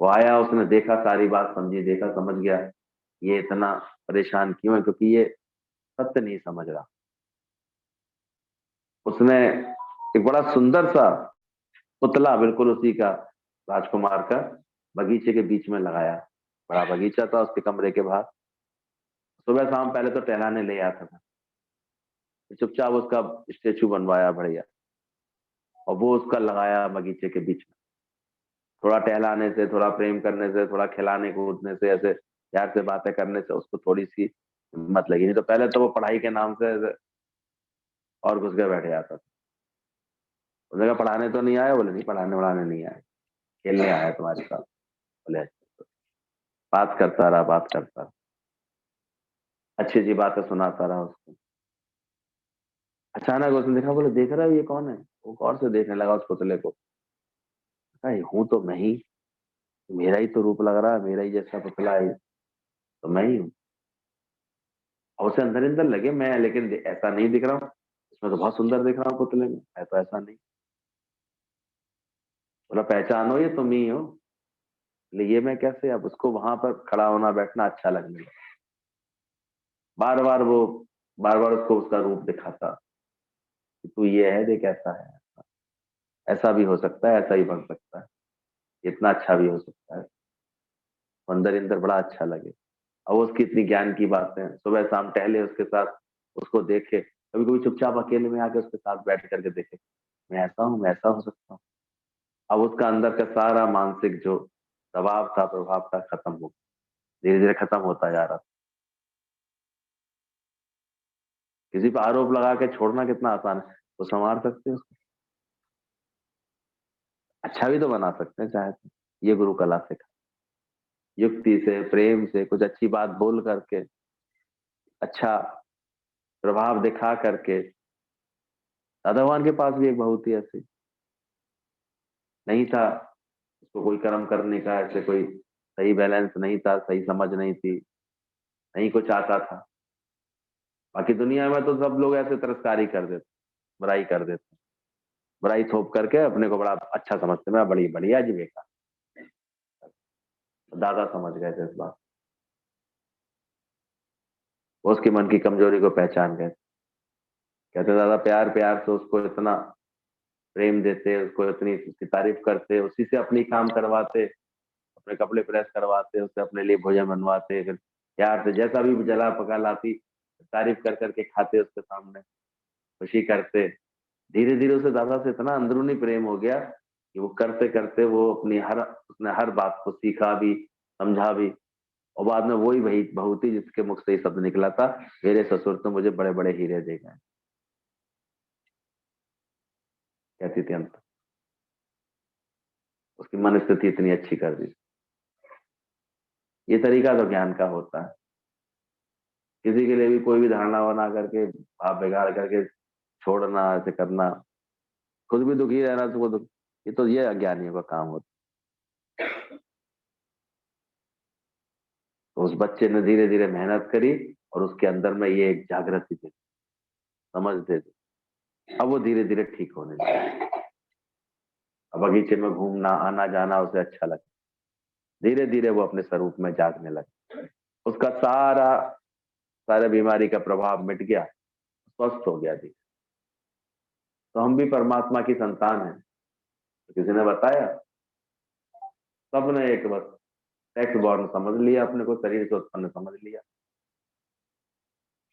वो आया, उसने देखा, सारी बात समझी, देखा समझ गया ये इतना परेशान क्यों है, क्योंकि ये सत्य नहीं समझ रहा। उसने एक बड़ा सुंदर सा पुतला बिल्कुल उसी का, राजकुमार का, बगीचे के बीच में लगाया। बड़ा बगीचा था उसके कमरे के बाहर। सुबह शाम पहले तो टहलाने ले आता था, चुपचाप उसका स्टेचू बनवाया बढ़िया, और वो उसका लगाया बगीचे के बीच में। थोड़ा टहलाने से, थोड़ा प्रेम करने से, थोड़ा खिलाने कूदने से, ऐसे प्यार से बातें करने से उसको थोड़ी सी हिम्मत लगी। नहीं तो पहले तो वो पढ़ाई के नाम से ऐसे और घुस के बैठ जाता था। उसने कहा पढ़ाने तो नहीं आया? बोले नहीं, पढ़ाने वढ़ाने नहीं आया, खेलने आया तुम्हारे साथ। बोले अच्छा। बात करता रहा, बात करता रहा, अच्छी अच्छी बातें सुनाता रहा उसको। अचानक उसने देखा, बोले देख रहा है ये कौन है? वो गौर से देखने लगा उस पुतले को। कहा ये हूं तो मैं ही, मेरा ही तो रूप लग रहा है, मेरा ही जैसा पुतला है, तो मैं ही हूँ। और उसे अंदर अंदर लगे मैं, लेकिन ऐसा नहीं दिख रहा हूँ, इसमें तो बहुत सुंदर दिख रहा हूँ पुतले में, है तो ऐसा नहीं। बोला पहचानो ये तुम ही हो। बोले ये मैं कैसे? अब उसको वहां पर खड़ा होना बैठना अच्छा लगने लगा। बार बार वो, बार बार उसको उसका रूप दिखाता कि तू ये है, देख ऐसा है, ऐसा भी हो सकता है, ऐसा ही बन सकता है, इतना अच्छा भी हो सकता है। तो अंदर अंदर बड़ा अच्छा लगे। और उसकी इतनी ज्ञान की बातें, सुबह शाम टहले उसके साथ, उसको देखे, कभी कभी चुपचाप अकेले में आके उसके साथ बैठ करके देखे, मैं ऐसा हूँ, मैं ऐसा हो सकता हूँ। अब उसका अंदर का सारा मानसिक जो दबाव था, प्रभाव था, खत्म हो, धीरे धीरे खत्म होता जा रहा था। किसी पर आरोप लगा के छोड़ना कितना आसान है, तो संवार सकते हैं उसको, अच्छा भी तो बना सकते हैं चाहे तो। ये गुरु कला सिखा, युक्ति से, प्रेम से, कुछ अच्छी बात बोल करके, अच्छा प्रभाव दिखा करके। दादा भगवान के पास भी एक बहू थी ऐसी, नहीं था उसको कोई कर्म करने का, ऐसे कोई सही बैलेंस नहीं था, सही समझ नहीं थी, नहीं कुछ आता था। बाकी दुनिया में तो सब लोग ऐसे तिरस्कारी कर देते, बुराई कर देते, बुराई थोप करके अपने को बड़ा अच्छा समझते, मैं बड़ी बढ़िया जी बेटा। दादा समझ गए थे इस बात, वो उसके मन की कमजोरी को पहचान गए। कहते दादा प्यार प्यार से उसको इतना प्रेम देते, उसको इतनी उसकी तारीफ करते, उसी से अपनी काम करवाते, अपने कपड़े प्रेस करवाते, उससे अपने लिए भोजन बनवाते, फिर प्यार से जैसा भी जला पका लाती, तारीफ कर करके खाते उसके सामने, खुशी करते। धीरे धीरे उसे दादा से इतना अंदरूनी प्रेम हो गया कि वो करते करते वो अपनी हर, उसने हर बात को सीखा भी, समझा भी। और बाद में वही वही बहू थी जिसके मुख से ही शब्द निकला था, मेरे ससुर तो मुझे बड़े बड़े हीरे दे गए, कहती थी अंत। उसकी मन स्थिति इतनी अच्छी कर दी। ये तरीका तो ज्ञान का होता है। किसी के लिए भी कोई भी धारणा बना करके, भाव बिगाड़ करके छोड़ना, ऐसे करना, खुद भी दुखी रहना, तो वो दुख, ये अज्ञानियों का काम होता है। तो उस बच्चे ने धीरे धीरे मेहनत करी, और उसके अंदर में ये एक जागृति थी, समझ दे दी। अब वो धीरे धीरे ठीक होने लगा। अब बगीचे में घूमना, आना जाना उसे अच्छा लगा। धीरे धीरे वो अपने स्वरूप में जागने लगा। उसका सारा सारा बीमारी का प्रभाव मिट गया, स्वस्थ हो गया। धीरे तो हम भी परमात्मा की संतान हैं, तो किसी ने बताया? सबने एक बस टैक्स बॉर्न समझ लिया, अपने को शरीर से उत्पन्न समझ लिया,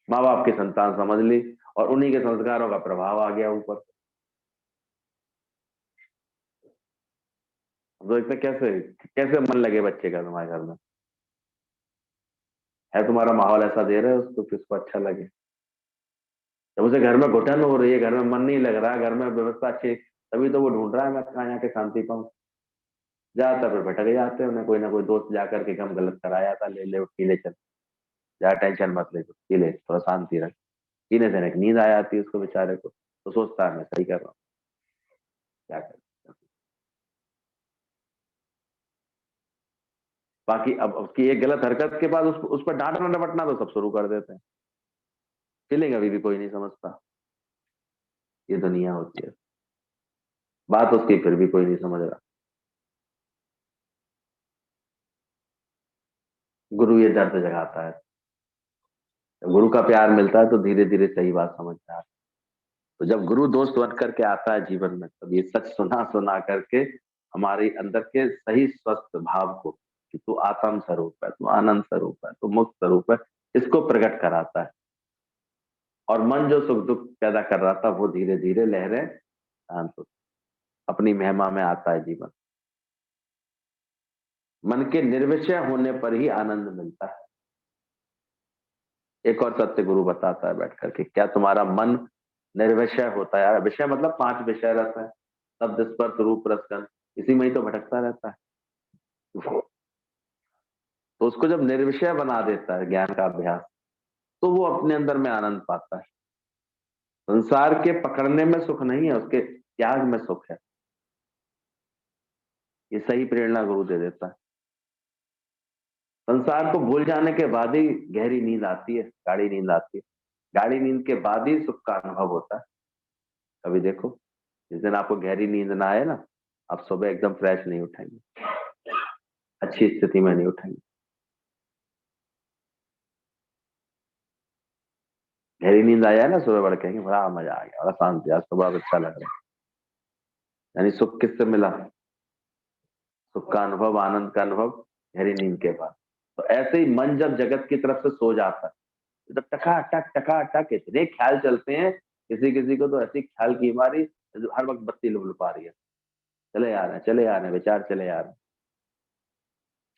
माँ बाप की संतान समझ ली, और उन्हीं के संस्कारों का प्रभाव आ गया ऊपर। तो इसमें कैसे कैसे मन लगे बच्चे का तुम्हारे घर में? है तुम्हारा माहौल ऐसा दे रहे हो उसको, किसको अच्छा लगे? जब उसे घर में घुटन हो रही है, घर में मन नहीं लग रहा, घर में व्यवस्था अच्छी, तभी तो वो ढूंढ रहा है मैं कहाँ जाके शांति पाऊं। जाता फिर भटक जाते हैं, उन्हें कोई ना कोई दोस्त जाकर के गम गलत कराया था, ले ले उठ पी ले, चल जा, टेंशन मत ले, पी ले, थोड़ा शांति रख। पीने से एक नींद आ जाती है उसको बेचारे को, तो सोचता है मैं सही कर रहा हूँ, क्या कर। बाकी अब उसकी एक गलत हरकत के बाद उस पर डांटना डपटना तो सब शुरू कर देते हैं। फीलिंग अभी भी कोई नहीं समझता। ये दुनिया होती है, बात उसकी फिर भी कोई नहीं समझ रहा। गुरु ये दर्द जगाता है। जब गुरु का प्यार मिलता है तो धीरे धीरे सही बात समझ में आती है। तो जब गुरु दोस्त बन करके आता है जीवन में, तब ये सच सुना सुना करके हमारे अंदर के सही स्वस्थ भाव को, कि तू आत्म स्वरूप है, तू आनंद स्वरूप है, तू मुक्त स्वरूप है, इसको प्रकट कराता है। और मन जो सुख दुख पैदा कर रहा था वो धीरे धीरे लहरें शांत होती, अपनी महिमा में आता है जीवन। मन के निर्विषय होने पर ही आनंद मिलता है। एक और सत्य गुरु बताता है बैठ करके, क्या तुम्हारा मन निर्विषय होता है? यार विषय मतलब 5 विषय रहता है, शब्द स्पर्श रूप रस गंध, इसी में ही तो भटकता रहता है। तो उसको जब निर्विषय बना देता है ज्ञान का अभ्यास, तो वो अपने अंदर में आनंद पाता है। संसार के पकड़ने में सुख नहीं है, उसके त्याग में सुख है। ये सही प्रेरणा गुरु दे देता है। संसार को भूल जाने के बाद ही गहरी नींद आती है, गाढ़ी नींद आती है। गाढ़ी नींद के बाद ही सुख का अनुभव होता है। कभी देखो, जिस दिन आपको गहरी नींद ना आए ना, आप सुबह एकदम फ्रेश नहीं उठेंगे, अच्छी स्थिति में नहीं उठेंगे। गहरी नींद आया है ना, सुबह बढ़ कहेंगे बड़ा मजा आ गया, बड़ा शांति, आज तो बड़ा अच्छा लग रहा है। यानी सुख किससे मिला? सुख का अनुभव, आनंद का अनुभव गहरी नींद के बाद। तो ऐसे ही मन जब जगत की तरफ से सो जाता है, तो टका टक इतने ख्याल चलते हैं। किसी किसी को तो ऐसी ख्याल की बीमारी, हर वक्त बत्ती लुभलुपा रही है, चले आ रहे हैं, चले आ रहे हैं, विचार चले आ रहे हैं,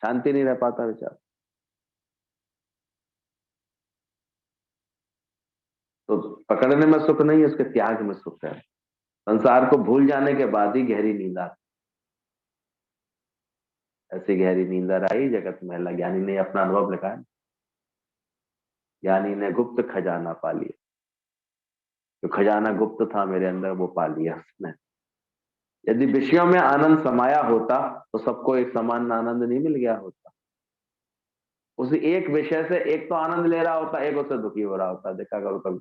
शांति नहीं रह पाता विचार। तो पकड़ने में सुख नहीं है, उसके त्याग में सुख है। संसार को भूल जाने के बाद ही गहरी नींद आती। ऐसी गहरी नींद आई जगत महला, ज्ञानी ने अपना अनुभव लिखा है। ज्ञानी ने गुप्त खजाना पा लिया, जो खजाना गुप्त था मेरे अंदर वो पा लिया उसने। यदि विषयों में आनंद समाया होता तो सबको एक समान आनंद नहीं मिल गया होता। उस एक विषय से एक तो आनंद ले रहा होता, एक उससे दुखी हो रहा होता। देखा करो कभी,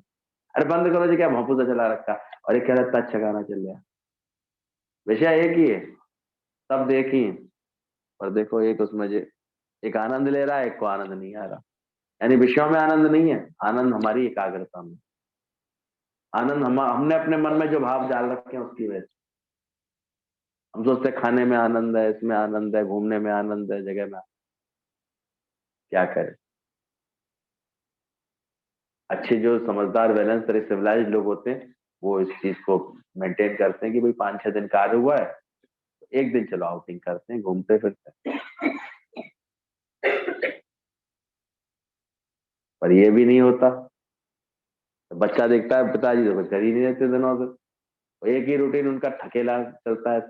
अरे बंद करो जी, क्या भौंपूसा चला रखा, और एक कह रहा अच्छा गाना चल रहा। विषय एक ही है, सब एक ही है, और देखो एक उसमें जो एक आनंद ले रहा है, एक को आनंद नहीं आ रहा। यानी विषयों में आनंद नहीं है, आनंद हमारी एकाग्रता में। आनंद हमने अपने मन में जो भाव डाल रखे हैं उसकी वजह से। हम सोचते खाने में आनंद है, इसमें आनंद है, घूमने में आनंद है, जगह में। क्या करें? अच्छे जो समझदार बैलेंस तरह सिविलाइज लोग होते हैं, वो इस चीज को मेंटेन करते हैं कि भाई 5-6 दिन कार्य हुआ है, तो एक दिन चलो आउटिंग करते हैं, घूमते फिरते हैं। पर ये भी नहीं होता। तो बच्चा देखता है पिताजी तो कुछ कर ही नहीं रहते दिनों से, तो एक ही रूटीन उनका ठकेला चलता है।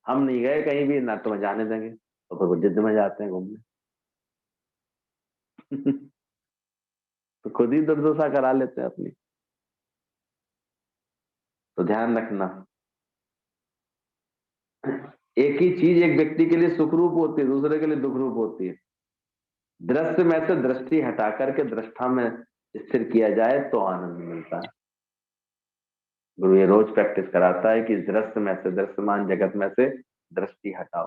हम नहीं गए कहीं भी ना, तुम्हें जाने देंगे, तो फिर वो जिद में जाते हैं घूमने। तो खुद ही दुर्दशा करा लेते हैं अपनी। तो ध्यान रखना, एक ही चीज एक व्यक्ति के लिए सुख रूप होती है, दूसरे के लिए दुख रूप होती है। दृश्य में से दृष्टि हटा करके दृष्टा में स्थिर किया जाए तो आनंद मिलता है। गुरु ये रोज प्रैक्टिस कराता है कि दृश्य में से, दृश्यमान जगत में से दृष्टि हटाओ।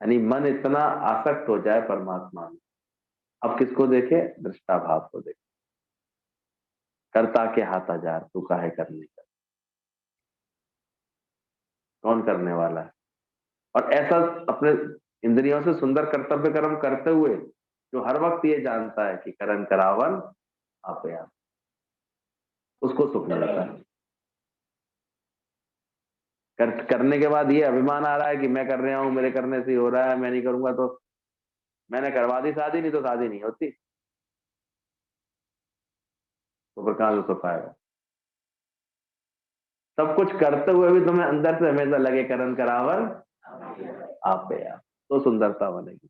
यानी मन इतना आसक्त हो जाए परमात्मा में, अब किसको देखे? दृष्टा भाव को देखे। कर्ता के हाथ हजार, तू काहे करने का, कौन करने वाला है? और ऐसा अपने इंद्रियों से सुंदर कर्तव्य कर्म करते हुए जो हर वक्त ये जानता है कि करन करावन आपे आप, उसको सुख मिलता है। करने के बाद ये अभिमान आ रहा है कि मैं कर रहा हूं, मेरे करने से ही हो रहा है, मैं नहीं करूंगा तो, मैंने करवा दी शादी, नहीं तो शादी नहीं होती, तो फिर कहां से सुख आएगा? सब कुछ करते हुए भी तुम्हें अंदर से हमेशा लगे करन करावन आप पे आप, तो सुंदरता बनेगी।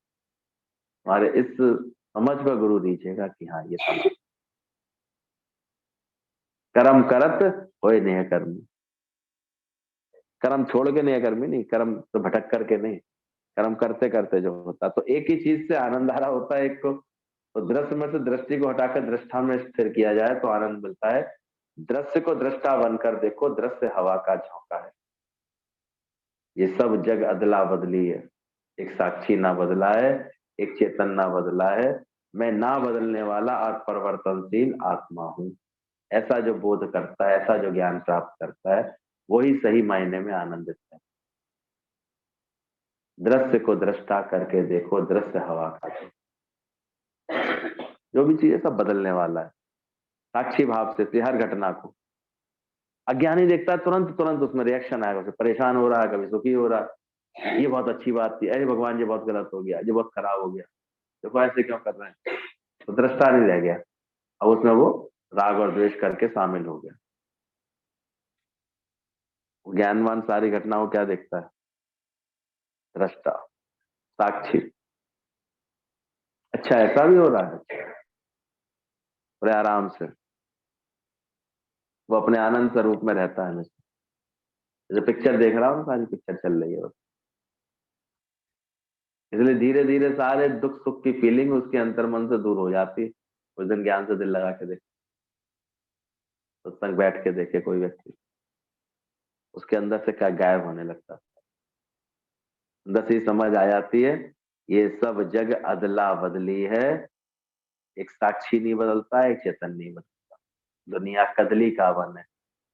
हमारे इस समझ पर गुरु दीजिएगा कि हाँ ये समझ, कर्म करत होए नेह कर्म, कर्म छोड़ के नहीं है कर्मी नहीं, कर्म तो भटक करके नहीं, कर्म करते करते जो होता। तो एक ही चीज से आनंद आ रहा होता है एक को, तो दृश्य में से दृष्टि को हटाकर दृष्टा में स्थिर किया जाए तो आनंद मिलता है। दृश्य को दृष्टा बनकर देखो, दृश्य हवा का झोंका है। ये सब जग अदला बदली है, एक साक्षी ना बदला है, एक चेतन ना बदला है, मैं ना बदलने वाला और परिवर्तनशील आत्मा हूं। ऐसा जो बोध करता है, ऐसा जो ज्ञान प्राप्त करता है, वही सही मायने में आनंदित है। दृश्य को दृष्टा करके देखो, दृश्य हवा का झोंका। जो भी चीज है सब बदलने वाला है। साक्षी भाव से हर घटना को, अज्ञानी देखता है तुरंत तुरंत उसमें रिएक्शन आएगा, उसे परेशान हो रहा है, कभी सुखी हो रहा है, ये बहुत अच्छी बात थी, अरे भगवान ये बहुत गलत हो गया, ये बहुत खराब हो गया, देखो ऐसे क्यों कर रहे हैं। तो दृष्टा नहीं रह गया, अब उसमें वो राग और द्वेष करके शामिल हो गया। ज्ञानवान सारी घटनाओं क्या देखता है? दृष्टा, साक्षी। अच्छा ऐसा भी हो रहा है, बड़े आराम से वो अपने आनंद स्वरूप में रहता है हमेशा। जो पिक्चर देख रहा हूँ, सारी पिक्चर चल रही है बस। इसलिए धीरे धीरे सारे दुख सुख की फीलिंग उसके अंतर्मन से दूर हो जाती है। उस दिन ज्ञान से दिल लगा के देखे, सत्संग बैठ के देखे कोई व्यक्ति, उसके अंदर से क्या गायब होने लगता है, अंदर से ही समझ आ जाती है ये सब जग अदला बदली है, एक साक्षी नहीं बदलता, एक चेतन नहीं बदलता। दुनिया कदली का वन है।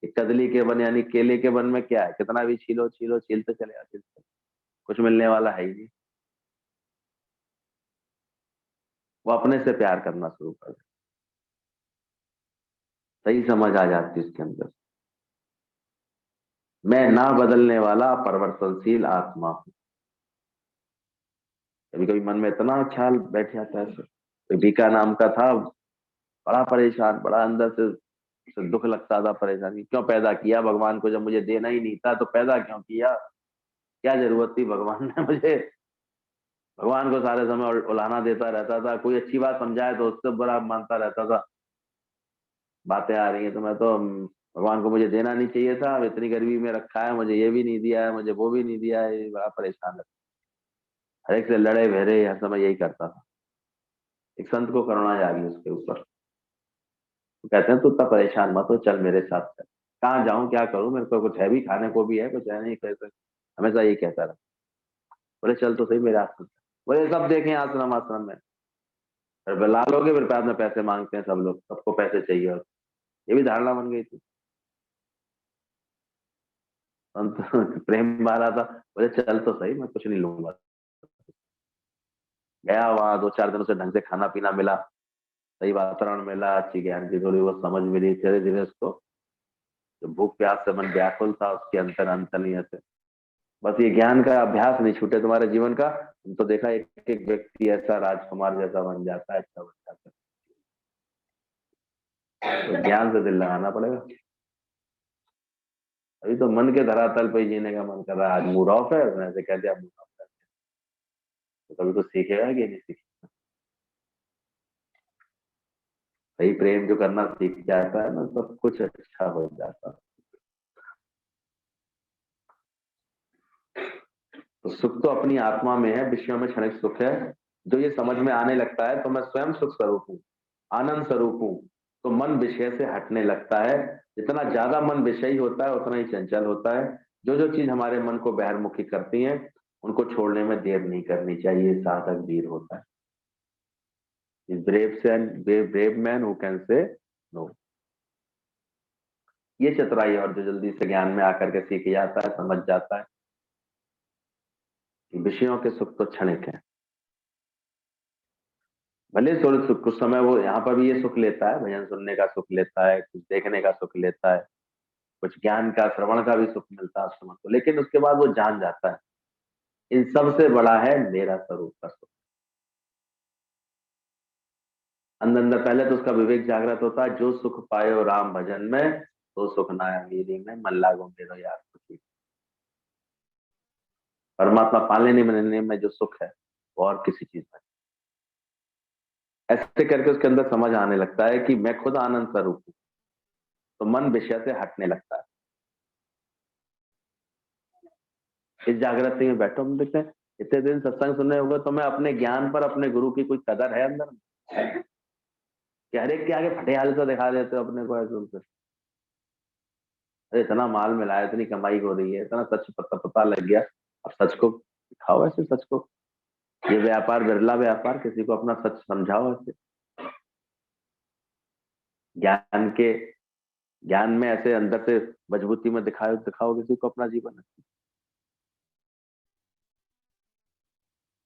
ये कदली के वन यानी केले के वन में क्या है, कितना भी छीलो छीलो छीलते चले आते, कुछ मिलने वाला है ही नहीं। वो अपने से प्यार करना शुरू कर दे, सही समझ आ जाती है उसके अंदर। मैं ना बदलने वाला परिवर्तनशील आत्मा हूं। कभी कभी मन में इतना ख्याल बैठ जाता है। कोई बीका नाम का था, बड़ा परेशान, बड़ा अंदर से दुख लगता था, परेशानी क्यों पैदा किया भगवान को, जब मुझे देना ही नहीं था तो पैदा क्यों किया, क्या जरूरत थी भगवान ने मुझे। भगवान को सारे समय उलाहना देता रहता था, कोई अच्छी बात समझाए तो उससे बुरा मानता रहता था। बातें आ रही हैं तो मैं तो भगवान को मुझे देना नहीं चाहिए था, अब इतनी गरीबी में रखा है, मुझे ये भी नहीं दिया है, मुझे वो भी नहीं दिया है, ये बड़ा परेशान है। हर एक से लड़े भेरे हर समय यही करता था। एक संत को करुणा जागी उसके ऊपर, तो कहते हैं तू इतना परेशान मत हो, चल मेरे साथ चल। कहाँ जाऊं, क्या करूं, मेरे को कुछ है भी, खाने को भी है, कुछ है नहीं, कैसे। हमेशा यही कहता रहा। बोले चल तो सही मेरे आश्रम। बोले सब देखें आश्रम आश्रम में, फिर लाल हो गए, फिर बाद में पैसे मांगते हैं सब लोग, सबको पैसे चाहिए, और ये भी धारणा बन गई थी। संत प्रेम मारा था, बोले चल तो सही, मैं कुछ नहीं लूंगा। गया वहां, 2-4 दिन उसे ढंग से खाना पीना मिला, सही वातावरण मिला, अच्छी ज्ञान की थोड़ी वो समझ मिली, धीरे धीरे उसको जो भूख प्यास से मन व्याकुल था उसके अंतर अंतर्नियत है। बस ये ज्ञान का अभ्यास नहीं छूटे तुम्हारे जीवन का, तुम तो देखा एक एक व्यक्ति ऐसा राजकुमार जैसा बन जाता है, अच्छा बन जाता है। तो ज्ञान से दिल लगाना पड़ेगा। अभी तो मन के धरातल पे ही जीने का मन कर रहा है, आज मूड ऑफ है, उसने ऐसे कह दिया मूड ऑफ है। तो कभी कुछ सीखेगा कि नहीं सीखेगा। सही प्रेम जो करना सीख जाता है ना, सब कुछ अच्छा हो जाता है। तो सुख तो अपनी आत्मा में है, विषयों में क्षणिक सुख है। जो ये समझ में आने लगता है तो मैं स्वयं सुख स्वरूप हूँ, आनंद स्वरूप हूँ, तो मन विषय से हटने लगता है। जितना ज्यादा मन विषयी होता है उतना ही चंचल होता है। जो जो चीज हमारे मन को बहिर्मुखी करती है उनको छोड़ने में देर नहीं करनी चाहिए, साधक वीर होता है। Brave man who can say no. ये चतुराई, और जो जल्दी से ज्ञान में आकर के सीख जाता है, समझ जाता है कि विषयों के सुख तो क्षणिक है। भले थोड़े सुख कुछ समय वो यहाँ पर भी ये सुख लेता है, भजन सुनने का सुख लेता है, कुछ देखने का सुख लेता है, कुछ ज्ञान का श्रवण का भी सुख मिलता है उस समय को, लेकिन उसके बाद वो जान जाता है इन सबसे बड़ा है मेरा स्वरूप का सुख। अंदर अंदर पहले तो उसका विवेक जागृत होता है, जो सुख पायो राम भजन में, तो सुख ना अमीरी में, मन लागो मेरो यार सुखी। परमात्मा पालने नहीं बनने में जो सुख है वो और किसी चीज में। ऐसे करके उसके अंदर समझ आने लगता है कि मैं खुद आनंद स्वरूप हूँ, तो मन विषय से हटने लगता है। इस जागृति में बैठो। हम देखते हैं इतने दिन सत्संग सुनने होगा, तो मैं अपने ज्ञान पर, अपने गुरु की कोई कदर है अंदर कि हर एक के आगे फटेहाल तो दिखा देते हो अपने को ऐसे उनसे? अरे इतना माल मिला है, इतनी कमाई हो रही है, इतना सच पता लग गया, अब सच को दिखाओ ऐसे, सच को। ये व्यापार बिरला व्यापार, किसी को अपना सच समझाओ ऐसे। ज्ञान के ज्ञान में ऐसे अंदर से मजबूती में दिखाओ किसी को अपना जीवन।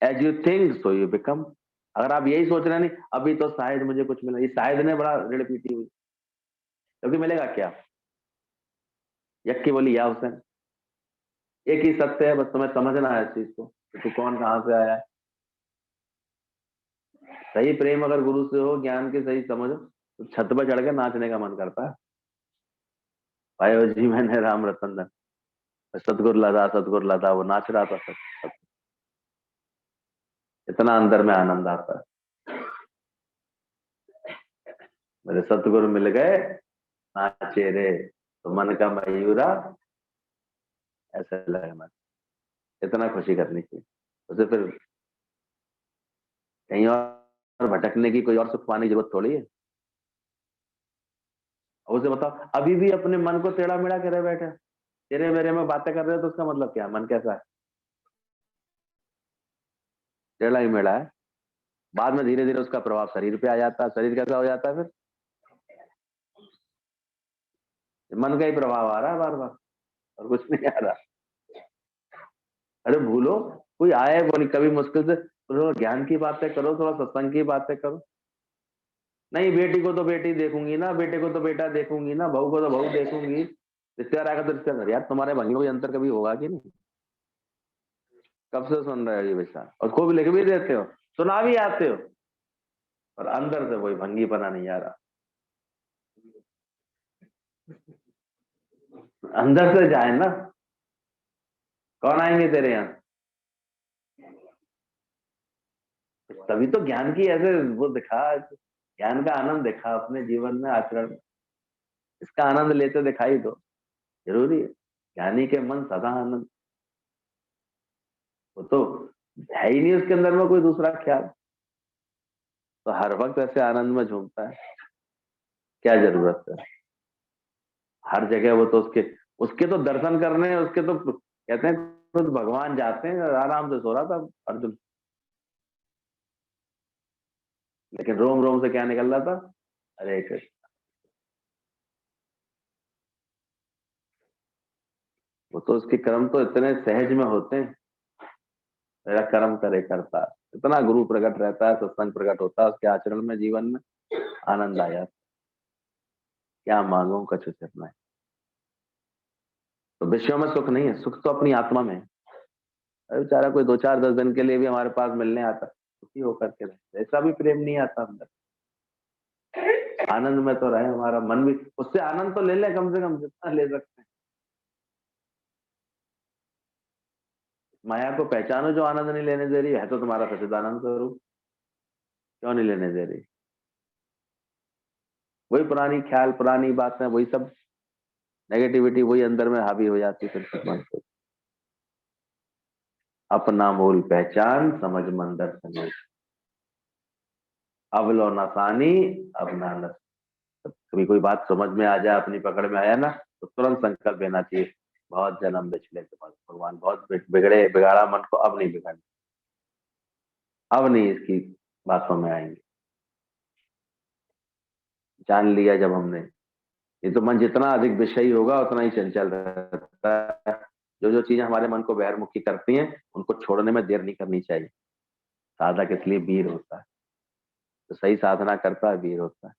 As you think so you become. अगर आप यही सोच रहे हैं नहीं अभी तो शायद मुझे कुछ मिला, ये शायद ने बड़ा ऋण पीटी हुई, क्योंकि मिलेगा क्या? यक्की बोली या हुसैन, एक ही सत्य है, बस तुम्हें समझना है इस चीज को कि तू कौन कहां से आया है। सही प्रेम अगर गुरु से हो, ज्ञान की सही समझ हो, तो छत पर चढ़ के नाचने का मन करता है। भाई जी मैंने राम रतन धन, सतगुरु लदा, वो नाच रहा था सब। इतना अंदर में आनंद आता है, मेरे सतगुरु मिल गए नाचे रे, तो मन का मयूरा ऐसे लगना, इतना खुशी करनी चाहिए उसे। फिर कहीं और भटकने की, कोई और सुख पाने की जरूरत थोड़ी है। उसे बताओ अभी भी अपने मन को टेढ़ा मेढ़ा करे बैठे, तेरे मेरे में बातें कर रहे हो, तो उसका मतलब क्या? मन कैसा है? टेढ़ा ही मेढ़ा है। बाद में धीरे धीरे उसका प्रभाव शरीर पे आ जाता है। शरीर कैसा हो जाता है फिर? मन का ही प्रभाव आ रहा है बार बार, और कुछ नहीं आ रहा। अरे भूलो, कोई आए बोली कभी मुश्किल से, थोड़ा ज्ञान की बातें करो, थोड़ा सत्संग की बातें करो। नहीं बेटी को तो बेटी देखूंगी ना, बेटे को तो बेटा देखूंगी ना, बहू को तो बहू देखूंगी, रिश्तेदार आएगा तो रिश्तेदार। यार तुम्हारे भंगियों के अंतर कभी होगा कि नहीं? कब से सुन रहे हो ये विचार, और खूब लिख भी देते हो, सुना भी आते हो, और अंदर से कोई भंगी पना नहीं आ रहा। अंदर से जाए ना, कौन आएंगे तेरे यहाँ? तभी तो ज्ञान की ऐसे वो दिखा, ज्ञान का आनंद दिखा अपने जीवन में, आचरण में। इसका आनंद लेते दिखाई दो, जरूरी है। ज्ञानी के मन सदा आनंद, वो तो है ही नहीं उसके अंदर में कोई दूसरा ख्याल, तो हर वक्त ऐसे आनंद में झूमता है। क्या जरूरत है? हर जगह वो तो उसके उसके तो दर्शन करने, उसके तो कहते हैं खुद भगवान जाते हैं, आराम से सो रहा था अर्जुन, लेकिन रोम रोम से क्या निकल रहा था? हरे कृष्ण। वो तो उसके कर्म तो इतने सहज में होते हैं, मेरा कर्म करे करता, इतना गुरु प्रकट रहता है, सत्संग प्रकट होता है उसके आचरण में, जीवन में आनंद आया। क्या मांगो कछु चरना है। तो विश्व में सुख नहीं है, सुख तो अपनी आत्मा में है। अरे बेचारा कोई 2 4 10 दिन के लिए भी हमारे पास मिलने आता, सुखी होकर के रहे, ऐसा भी प्रेम नहीं आता अंदर। आनंद में तो रहे, हमारा मन भी, उससे आनंद तो ले ले कम से कम, जितना ले सकते हैं। माया को पहचानो जो आनंद नहीं लेने दे रही है तो तुम्हारा सच्चिदानंद स्वरूप, क्यों नहीं लेने दे रही? वही पुरानी ख्याल, पुरानी बातें, वही सब नेगेटिविटी, वही अंदर में हावी हो जाती है फिर मन को। अपना मूल पहचान समझ मंदर समझ, अब लो नसानी, अब ना नस। कभी कोई बात समझ में आ जाए, अपनी पकड़ में आया ना, तो तुरंत संकल्प लेना चाहिए, बहुत जन्म बिछले के बाद भगवान, बहुत बिगाड़ा मन को, अब नहीं बिगाड़ना, अब नहीं इसकी बातों में आएंगे। जान लिया जब हमने, ये तो मन जितना अधिक विषयी होगा उतना ही चंचल रहता है। जो जो चीजें हमारे मन को बहिर्मुखी करती हैं, उनको छोड़ने में देर नहीं करनी चाहिए। साधक इसलिए वीर होता है, तो सही साधना करता है वीर होता है।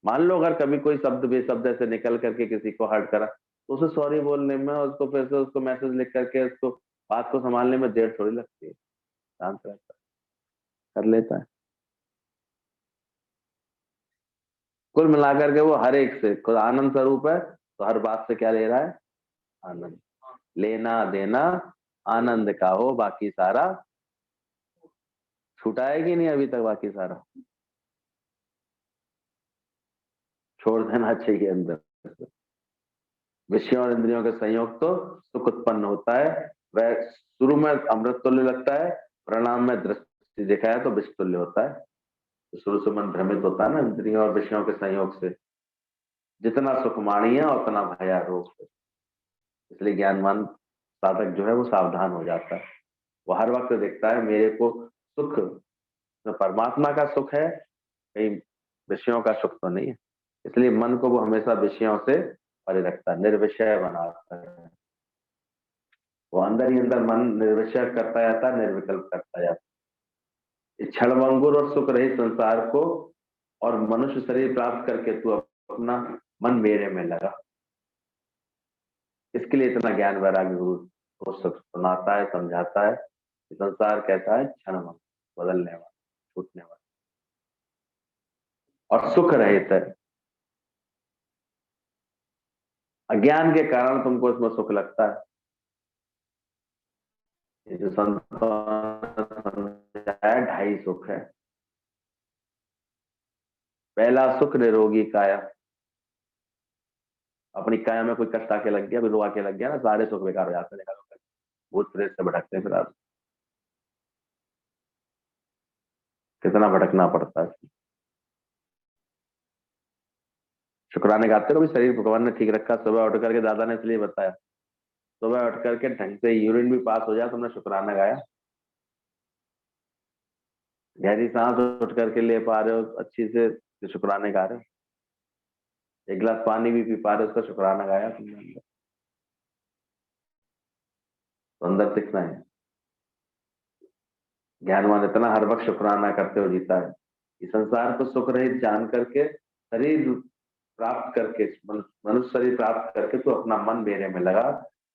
मान लो अगर कभी कोई शब्द बेशब्द ऐसे निकल करके किसी को हर्ट करा, तो उसे सॉरी बोलने में, उसको फिर से उसको मैसेज लिख करके उसको बात को संभालने में देर थोड़ी लगती है। शांत रहता है, कर लेता है। कुल मिलाकर के वो हर एक से खुद आनंद स्वरूप है, तो हर बात से क्या ले रहा है? आनंद। लेना देना आनंद का हो, बाकी सारा छूटा है कि नहीं अभी तक? बाकी सारा छोड़ देना चाहिए अंदर से। विषयों और इंद्रियों के संयोग तो सुख उत्पन्न होता है। वह शुरू में अमृत तुल्य लगता है, परिणाम में दृष्टि दिखाया तो विष तुल्य होता है। तो शुरू से मन भ्रमित होता है ना इंद्रियों और विषयों के संयोग से। जितना सुखमाणी है उतना भया रोग है। इसलिए ज्ञानवान साधक जो है वो सावधान हो जाता है। वो हर वक्त देखता है मेरे को सुख तो परमात्मा का सुख है, कहीं विषयों का सुख तो नहीं है। इसलिए मन को वो हमेशा विषयों से परे रखता है, निर्विषय बनाता है। वो अंदर ही अंदर मन निर्विषय करता जाता है, निर्विकल्प करता जाता है। क्षणभंगुर और सुख रहित संसार को और मनुष्य शरीर प्राप्त करके तू अपना मन मेरे में लगा। इसके लिए इतना ज्ञान वैराग्य गुरु को सुनाता है, समझाता है कि संसार कैसा है, क्षणभंग, बदलने वाला, छूटने वाला और सुख रहित है। अज्ञान के कारण तुमको इसमें सुख लगता है। ये जो संतों ने समझाया 2.5 सुख है। पहला सुख निरोगी काया। अपनी काया में कोई कष्ट आके लग गया, कोई रोग आके लग गया ना, सारे सुख बेकार हो जाते हैं। भूत प्रेत से भटकते हैं, फिर आप कितना भटकना पड़ता है। शुक्राने गाते हो, शरीर भगवान ने ठीक रखा। सुबह उठ करके दादा ने इसलिए बताया, सुबह उठ करके ढंग से यूरिन भी पास हो जाए, तुमने शुक्राना गाया। गहरी सांस उठ करके ले पा रहे हो अच्छी से, तो शुक्राने गा रहे हो। एक गिलास पानी भी पी पा रहे हो, उसका शुक्राना गाया तुमने। तो अंदर सीखना है। ज्ञानवान इतना हर वक्त शुक्राना करते हो जीता है। इस संसार को सुख रहित जान करके, शरीर प्राप्त करके, मनुष्य शरीर प्राप्त करके तो अपना मन मेरे में लगा,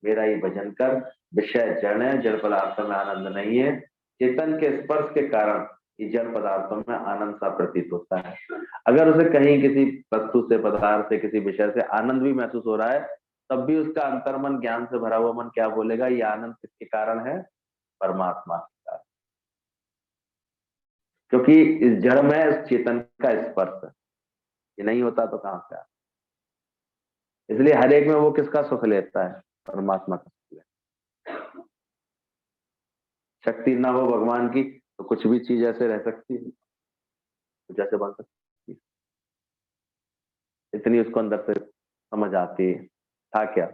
मेरा ही भजन कर। विषय जड़ है, जड़ पदार्थों में आनंद नहीं है। चेतन के स्पर्श के कारण ये जड़ पदार्थों में आनंद सा प्रतीत होता है। अगर उसे कहीं किसी वस्तु से, पदार्थ से, किसी विषय से आनंद भी महसूस हो रहा है, तब भी उसका अंतर्मन, ज्ञान से भरा हुआ मन क्या बोलेगा, ये आनंद किसके कारण है? परमात्मा के कारण। क्योंकि इस जड़ में इस चेतन का स्पर्श है। ये नहीं होता तो कहां से? इसलिए हर एक में वो किसका सुख लेता है? परमात्मा का सुख लेता है। शक्ति ना हो भगवान की तो कुछ भी चीज ऐसे रह सकती है, कुछ ऐसे बन सकती है। इतनी उसको अंदर से समझ आती है। था क्या?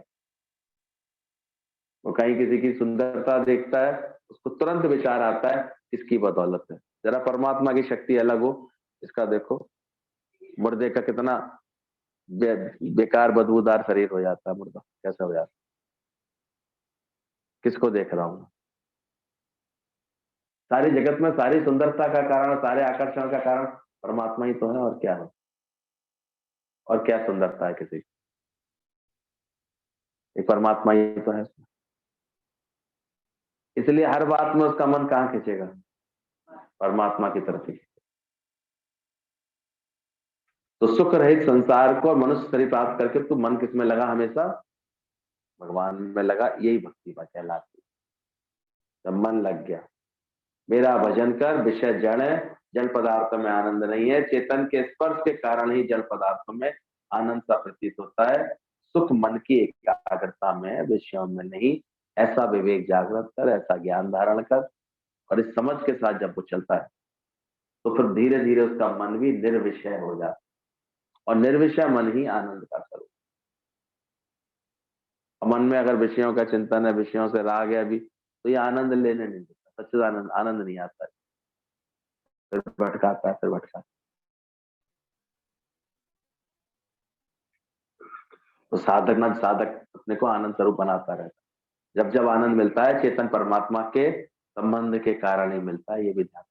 वो कहीं किसी की सुंदरता देखता है, उसको तुरंत विचार आता है किसकी बदौलत है। जरा परमात्मा की शक्ति अलग हो, इसका देखो मुर्दे का कितना बेकार बदबूदार शरीर हो जाता है। मुर्दा कैसा हो जाता है? किसको देख रहा हूं? सारी जगत में सारी सुंदरता का कारण, सारे आकर्षण का कारण परमात्मा ही तो है। और क्या है? और क्या सुंदरता है किसी की? एक परमात्मा ही तो है। इसलिए हर बात में उसका मन कहाँ खींचेगा? परमात्मा की तरफ ही। तो सुख रहित संसार को मनुष्य शरीर प्राप्त करके तू मन किसमें लगा? हमेशा भगवान में लगा। यही भक्ति का कहलाती है। जब मन लग गया, मेरा भजन कर, विषय जड़ है, जल पदार्थों में आनंद नहीं है। चेतन के स्पर्श के कारण ही जल पदार्थों में आनंद सा प्रतीत होता है। सुख मन की एकाग्रता में, विषयों में नहीं। ऐसा विवेक जागृत कर, ऐसा ज्ञान धारण कर, और इस समझ के साथ जब वो चलता है तो फिर धीरे धीरे उसका मन भी निर्विषय हो जाता है। और निर्विषय मन ही आनंद का स्वरूप। मन में अगर विषयों का चिंतन है, विषयों से राग है अभी, तो ये आनंद लेने नहीं देता। सच्चिदानंद आनंद नहीं आता है, फिर भटकाता है, फिर भटकाता है। तो साधक ना साधक अपने को आनंद स्वरूप बनाता रहता है। जब जब आनंद मिलता है, चेतन परमात्मा के संबंध के कारण ही मिलता है। ये भी ध्यान।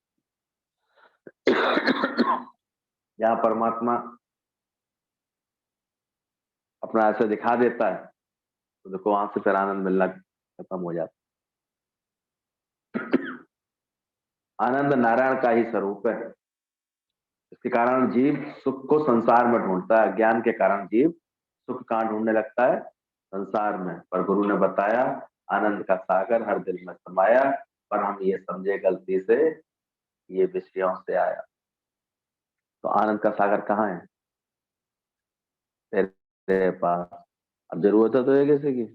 जहाँ परमात्मा अपना ऐसे दिखा देता है तो देखो वहां से फिर आनंद मिलना खत्म हो जाता है। आनंद नारायण का ही स्वरूप है। इसके कारण जीव सुख को संसार में ढूंढता है। ज्ञान के कारण जीव सुख कहाँ ढूंढने लगता है? संसार में। पर गुरु ने बताया आनंद का सागर हर दिल में समाया, पर हम ये समझे गलती से ये विषयों से आया। तो आनंद का सागर कहाँ है? तेरे पास। अब जरूरत है तो ये किसी की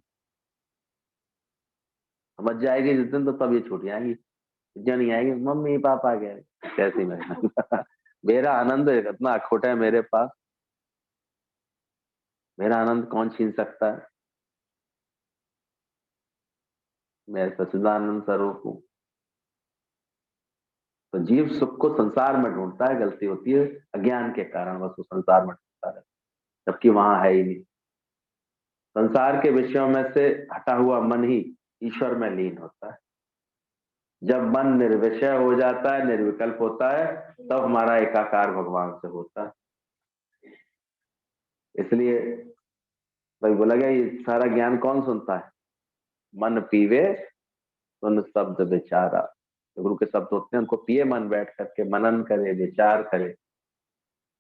समझ जाएगी जिस दिन, तो तब ये छुट्टियां आएंगी। छुट्टियां नहीं आएगी, मम्मी पापा गए कैसी मेरा मेरा आनंद इतना खोटा है मेरे पास, मेरा आनंद कौन छीन सकता है। मैं सच्चिदानंद स्वरूप हूँ। तो जीव सुख को संसार में ढूंढता है, गलती होती है अज्ञान के कारण, बस वो संसार में ढूंढता है, जबकि वहां है ही नहीं। संसार के विषयों में से हटा हुआ मन ही ईश्वर में लीन होता है। जब मन निर्विषय हो जाता है, निर्विकल्प होता है, तब हमारा एकाकार भगवान से होता है। इसलिए भाई बोला गया, ये सारा ज्ञान कौन सुनता है? मन पीवे सुन शब्द विचारा। तो गुरु के शब्द होते हैं, उनको पिए मन बैठ करके, मनन करे, विचार करे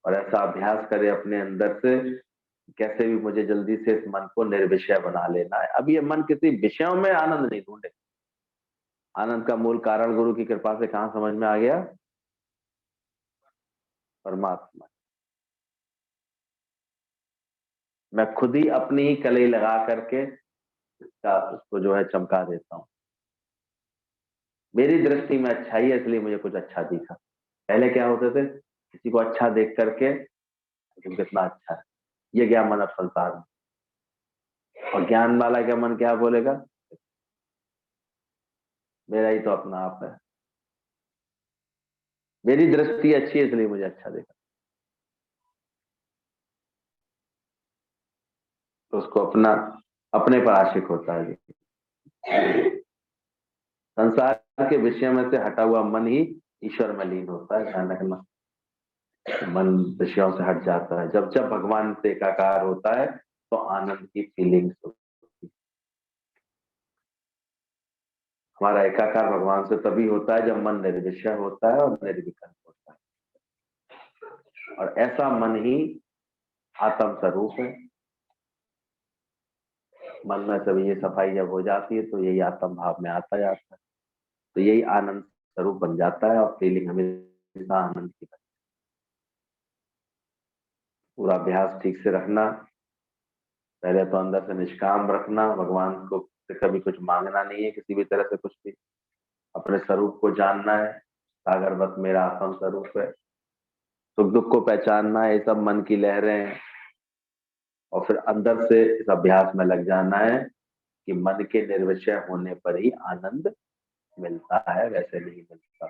और ऐसा अभ्यास करे अपने अंदर से, कैसे भी मुझे जल्दी से इस मन को निर्विषय बना लेना है। अब ये मन किसी विषयों में आनंद नहीं ढूंढे। आनंद का मूल कारण गुरु की कृपा से कहाँ समझ में आ गया? परमात्मा। मैं खुद ही अपनी ही कलई लगा करके इसका उसको जो है चमका देता हूँ। मेरी दृष्टि में अच्छाई है, इसलिए मुझे कुछ अच्छा दिखा। पहले क्या होते थे, किसी को अच्छा देख करके तुम कितना अच्छा है, ये गया मन अब संसार में। और ज्ञान वाला क्या मन क्या बोलेगा? मेरा ही तो अपना आप है, मेरी दृष्टि अच्छी है इसलिए मुझे अच्छा देखा। तो उसको अपना अपने पर आशिक होता है। संसार के विषय में से हटा हुआ मन ही ईश्वर में लीन होता है, ध्यान रखना। मन विषयों से हट जाता है, जब जब भगवान से एकाकार होता है तो आनंद की फीलिंग्स होती है। हमारा एकाकार भगवान से तभी होता है जब मन निर्विषय होता है और निर्विकल्प होता है, और ऐसा मन ही आत्म स्वरूप है। मन में जब ये सफाई जब हो जाती है तो यही आत्म भाव में आता जाता है, तो यही आनंद स्वरूप बन जाता है और फीलिंग हमेशा आनंद की। पूरा अभ्यास ठीक से रखना। पहले तो अंदर से निष्काम रखना, भगवान को से कभी कुछ मांगना नहीं है, किसी भी तरह से कुछ भी। अपने स्वरूप को जानना है, सागरवत मेरा आत्म स्वरूप है। सुख दुख को पहचानना है, ये सब मन की लहरें हैं। और फिर अंदर से इस अभ्यास में लग जाना है कि मन के निर्विषय होने पर ही आनंद मिलता है, वैसे नहीं मिलता।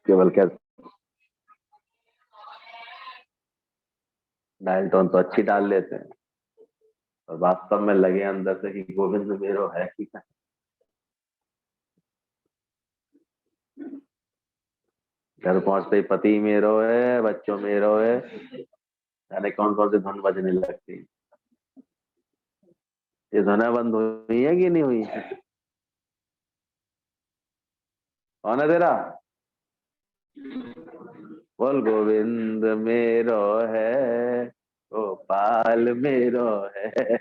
केवल क्या डायल टोन तो अच्छी डाल लेते हैं और वास्तव में लगे अंदर से कि गोविंद मेरो है कि नहीं। घर पहुंचते ही पति मेरो है, बच्चों मेरो है, जाने कौन कौन सी धुन बजने लगती। ये धुनें बंद हुई है कि नहीं हुई है? कौन है तेरा? बोल गोविंद मेरो है, गोपाल मेरो है।